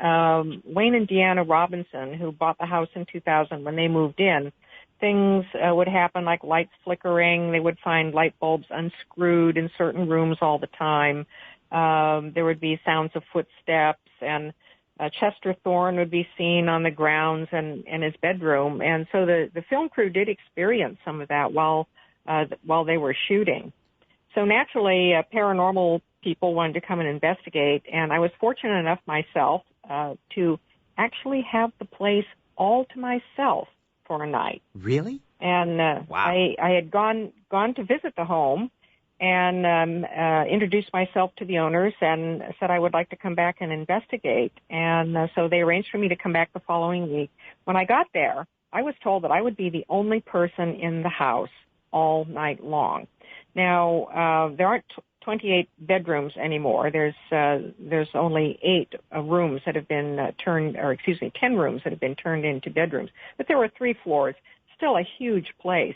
Wayne and Deanna Robinson, who bought the house in 2000, when they moved in, things would happen like lights flickering. They would find light bulbs unscrewed in certain rooms all the time. There would be sounds of footsteps, and Chester Thorne would be seen on the grounds and in his bedroom. And so the film crew did experience some of that while they were shooting. So naturally, paranormal people wanted to come and investigate, and I was fortunate enough myself to actually have the place all to myself for a night. Really? And wow. I had gone to visit the home and introduced myself to the owners and said I would like to come back and investigate. And so they arranged for me to come back the following week. When I got there, I was told that I would be the only person in the house all night long. Now, there aren't 28 bedrooms anymore. There's only 8 rooms that have been 10 rooms that have been turned into bedrooms. But there were 3 floors, still a huge place.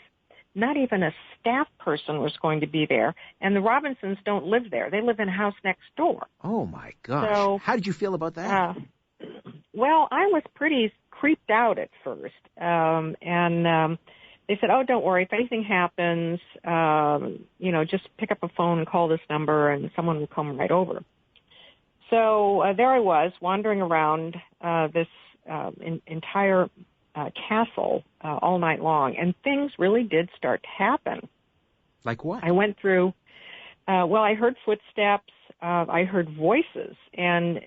Not even a staff person was going to be there, and the Robinsons don't live there. They live in a house next door. Oh, my gosh. So, how did you feel about that? Well, I was pretty creeped out at first, and they said, oh, don't worry. If anything happens, just pick up a phone and call this number, and someone will come right over. So there I was, wandering around this entire castle all night long, and things really did start to happen. Like what? I went through, I heard footsteps, I heard voices, and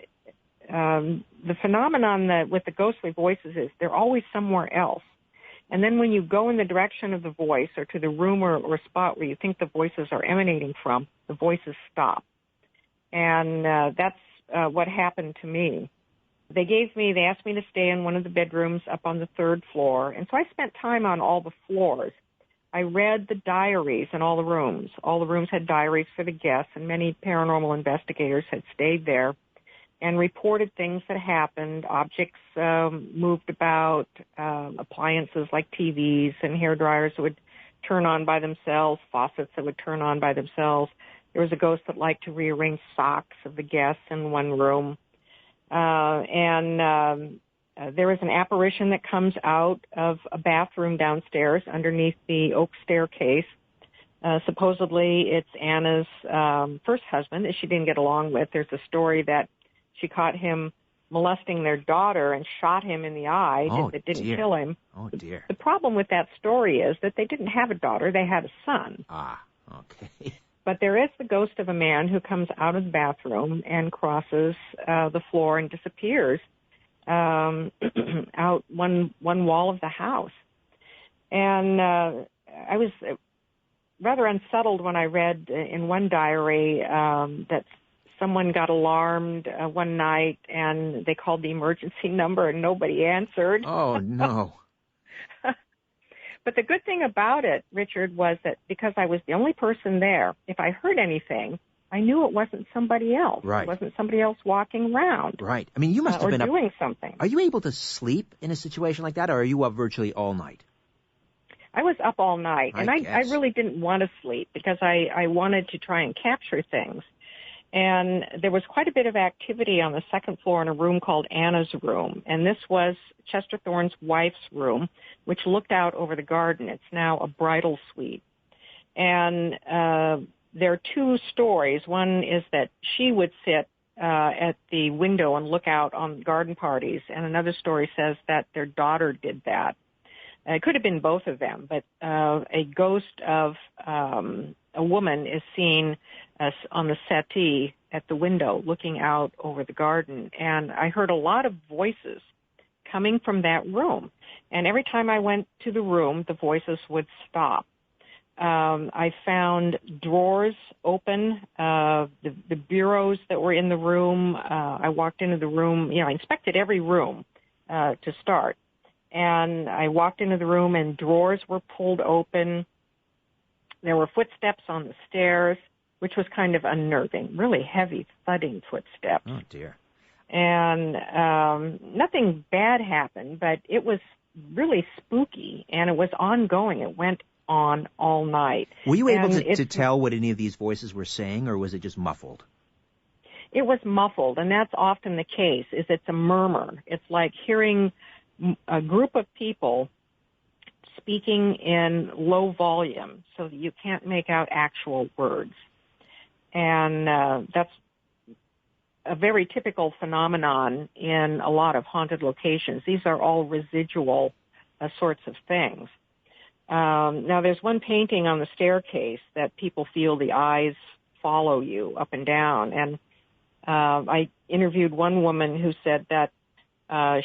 the phenomenon with the ghostly voices is they're always somewhere else. And then when you go in the direction of the voice or to the room or spot where you think the voices are emanating from, the voices stop. And that's what happened to me. They asked me to stay in one of the bedrooms up on the 3rd floor, and so I spent time on all the floors. I read the diaries in all the rooms. All the rooms had diaries for the guests, and many paranormal investigators had stayed there and reported things that happened. Objects moved about, appliances like TVs and hairdryers that would turn on by themselves, faucets that would turn on by themselves. There was a ghost that liked to rearrange socks of the guests in one room. There is an apparition that comes out of a bathroom downstairs underneath the oak staircase. Supposedly it's Anna's first husband that she didn't get along with. There's a story that she caught him molesting their daughter and shot him in the eye. That didn't kill him. Oh, dear. The problem with that story is that they didn't have a daughter. They had a son. Ah, okay. But there is the ghost of a man who comes out of the bathroom and crosses the floor and disappears out one wall of the house. And I was rather unsettled when I read in one diary that someone got alarmed one night and they called the emergency number and nobody answered. Oh, no. But the good thing about it, Richard, was that because I was the only person there, if I heard anything, I knew it wasn't somebody else. Right. It wasn't somebody else walking around. Right. I mean, you must have been doing something. Are you able to sleep in a situation like that, or are you up virtually all night? I was up all night, and I really didn't want to sleep because I wanted to try and capture things. And there was quite a bit of activity on the 2nd floor in a room called Anna's room. And this was Chester Thorne's wife's room, which looked out over the garden. It's now a bridal suite. And there are 2 stories. One is that she would sit at the window and look out on garden parties. And another story says that their daughter did that. it could have been both of them, but a ghost of a woman is seen on the settee at the window looking out over the garden. And I heard a lot of voices coming from that room. And every time I went to the room, the voices would stop. I found drawers open, the bureaus that were in the room. I walked into the room, I inspected every room to start. And I walked into the room and drawers were pulled open. There were footsteps on the stairs, which was kind of unnerving, really heavy, thudding footsteps. Oh, dear. And nothing bad happened, but it was really spooky, and it was ongoing. It went on all night. Were you able to tell what any of these voices were saying, or was it just muffled? It was muffled, and that's often the case, is it's a murmur. It's like hearing a group of people speaking in low volume so that you can't make out actual words. And that's a very typical phenomenon in a lot of haunted locations. These are all residual sorts of things. Now, there's one painting on the staircase that people feel the eyes follow you up and down. And I interviewed one woman who said that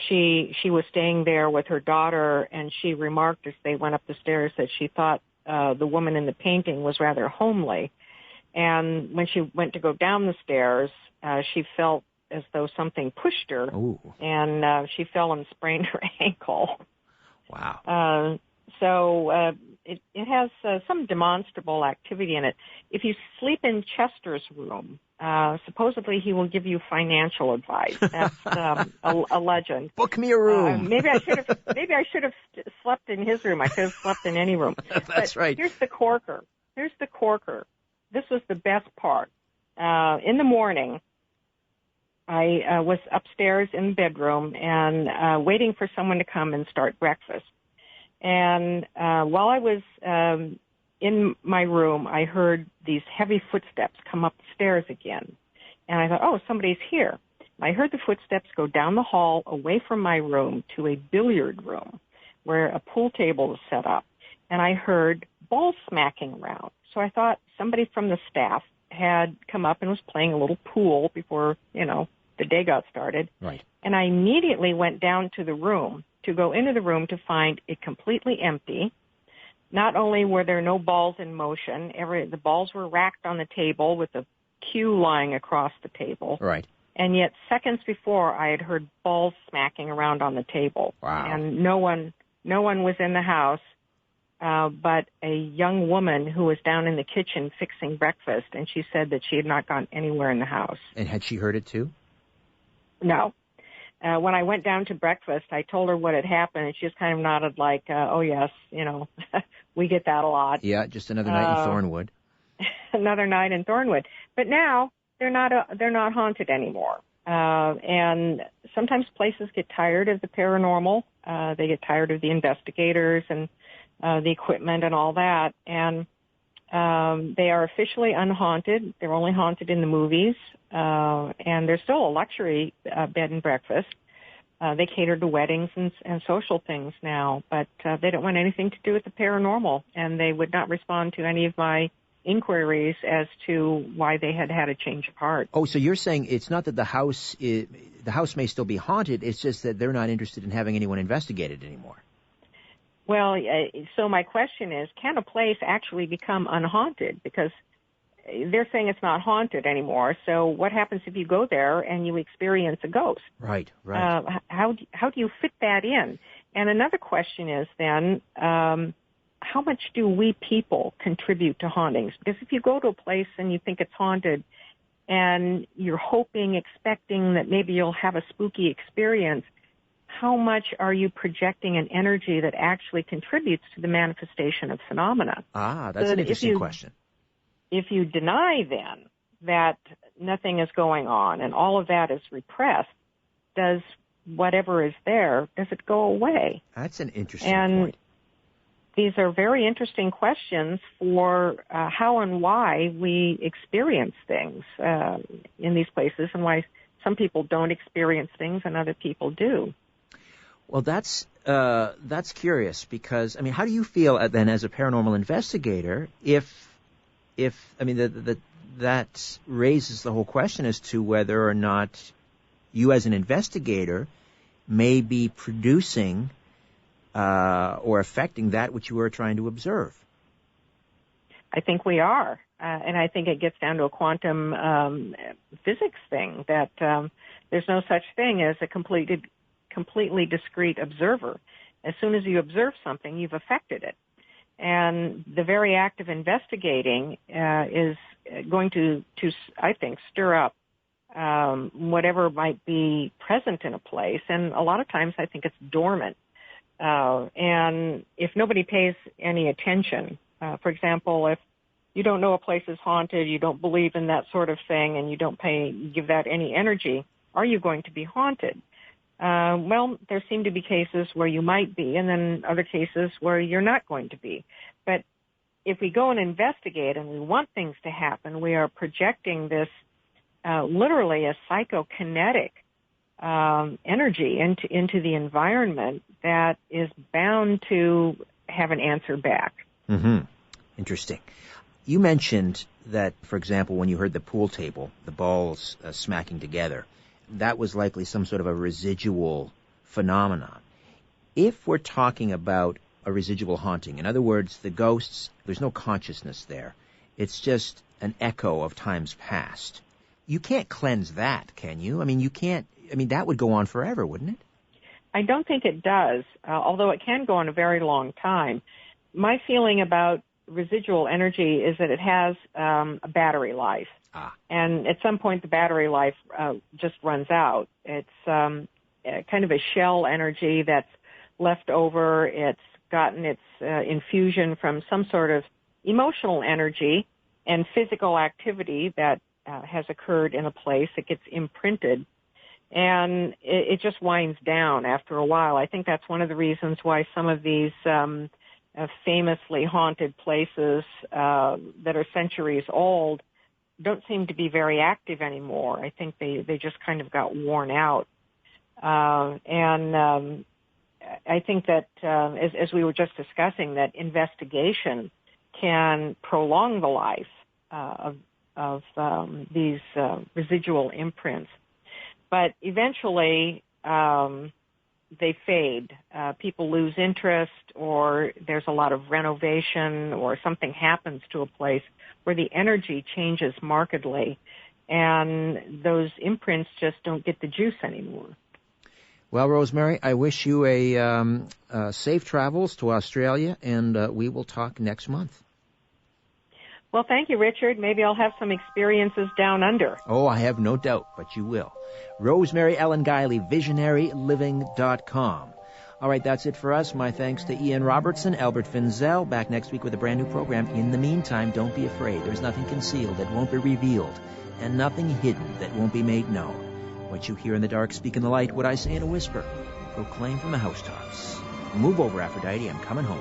she was staying there with her daughter, and she remarked as they went up the stairs that she thought the woman in the painting was rather homely. And when she went to go down the stairs, she felt as though something pushed her. Ooh. And she fell and sprained her ankle. Wow. So it has some demonstrable activity in it. If you sleep in Chester's room, supposedly he will give you financial advice. That's a legend. Book me a room. Maybe I should have slept in his room. I could have slept in any room. That's right. Here's the corker. This was the best part. In the morning, I was upstairs in the bedroom and waiting for someone to come and start breakfast. And while I was in my room, I heard these heavy footsteps come up the stairs again. And I thought, oh, somebody's here. I heard the footsteps go down the hall away from my room to a billiard room where a pool table was set up. And I heard balls smacking around. So I thought somebody from the staff had come up and was playing a little pool before, the day got started. Right. And I immediately went down to the room to go into the room to find it completely empty. Not only were there no balls in motion, the balls were racked on the table with a cue lying across the table. Right. And yet seconds before I had heard balls smacking around on the table. Wow. And no one was in the house. But a young woman who was down in the kitchen fixing breakfast, and she said that she had not gone anywhere in the house. And had she heard it too? No. When I went down to breakfast, I told her what had happened, and she just kind of nodded like, oh, yes, we get that a lot. Yeah, just another night in Thornwood. Another night in Thornwood. But now they're not haunted anymore. And sometimes places get tired of the paranormal. They get tired of the investigators and the equipment and all that, and they are officially unhaunted. They're only haunted in the movies, and they're still a luxury bed and breakfast. They cater to weddings and social things now, but they don't want anything to do with the paranormal, and they would not respond to any of my inquiries as to why they had a change of heart. Oh, so you're saying it's not that the house may still be haunted, it's just that they're not interested in having anyone investigate it anymore. Well, so my question is, can a place actually become unhaunted? Because they're saying it's not haunted anymore. So what happens if you go there and you experience a ghost? Right. How do you fit that in? And another question is then, how much do we people contribute to hauntings? Because if you go to a place and you think it's haunted and you're hoping, expecting that maybe you'll have a spooky experience, how much are you projecting an energy that actually contributes to the manifestation of phenomena? Ah, that's an interesting question. If you deny then that nothing is going on and all of that is repressed, does whatever is there, does it go away? That's an interesting point. These are very interesting questions for how and why we experience things in these places, and why some people don't experience things and other people do. Well, that's that's curious because, I mean, how do you feel then as a paranormal investigator if I mean, that raises the whole question as to whether or not you as an investigator may be producing or affecting that which you are trying to observe? I think we are. And I think it gets down to a quantum physics thing, that there's no such thing as a completely discrete observer. As soon as you observe something, you've affected it. And the very act of investigating is going to, I think, stir up whatever might be present in a place. And a lot of times I think it's dormant. And if nobody pays any attention, for example, if you don't know a place is haunted, you don't believe in that sort of thing, and you don't give that any energy, are you going to be haunted? Well, there seem to be cases where you might be, and then other cases where you're not going to be. But if we go and investigate and we want things to happen, we are projecting this literally a psychokinetic energy into the environment that is bound to have an answer back. Mm-hmm. Interesting. You mentioned that, for example, when you heard the pool table, the balls smacking together, that was likely some sort of a residual phenomenon. If we're talking about a residual haunting, in other words, the ghosts, there's no consciousness there. It's just an echo of times past. You can't cleanse that, can you? I mean, you can't. I mean, that would go on forever, wouldn't it? I don't think it does, although it can go on a very long time. My feeling about residual energy is that it has a battery life. And at some point, the battery life just runs out. It's kind of a shell energy that's left over. It's gotten its infusion from some sort of emotional energy and physical activity that has occurred in a place. It gets imprinted, and it just winds down after a while. I think that's one of the reasons why some of these famously haunted places that are centuries old don't seem to be very active anymore. I think they just kind of got worn out. And I think that, as we were just discussing, that investigation can prolong the life of these residual imprints. But eventually they fade. People lose interest, or there's a lot of renovation, or something happens to a place where the energy changes markedly, and those imprints just don't get the juice anymore. Well, Rosemary, I wish you a safe travels to Australia, and we will talk next month. Well, thank you, Richard. Maybe I'll have some experiences down under. Oh, I have no doubt, but you will. Rosemary Ellen Guiley, visionaryliving.com. All right, that's it for us. My thanks to Ian Robertson, Albert Finzel. Back next week with a brand new program. In the meantime, don't be afraid. There's nothing concealed that won't be revealed, and nothing hidden that won't be made known. What you hear in the dark, speak in the light. What I say in a whisper, proclaim from the housetops. Move over, Aphrodite. I'm coming home.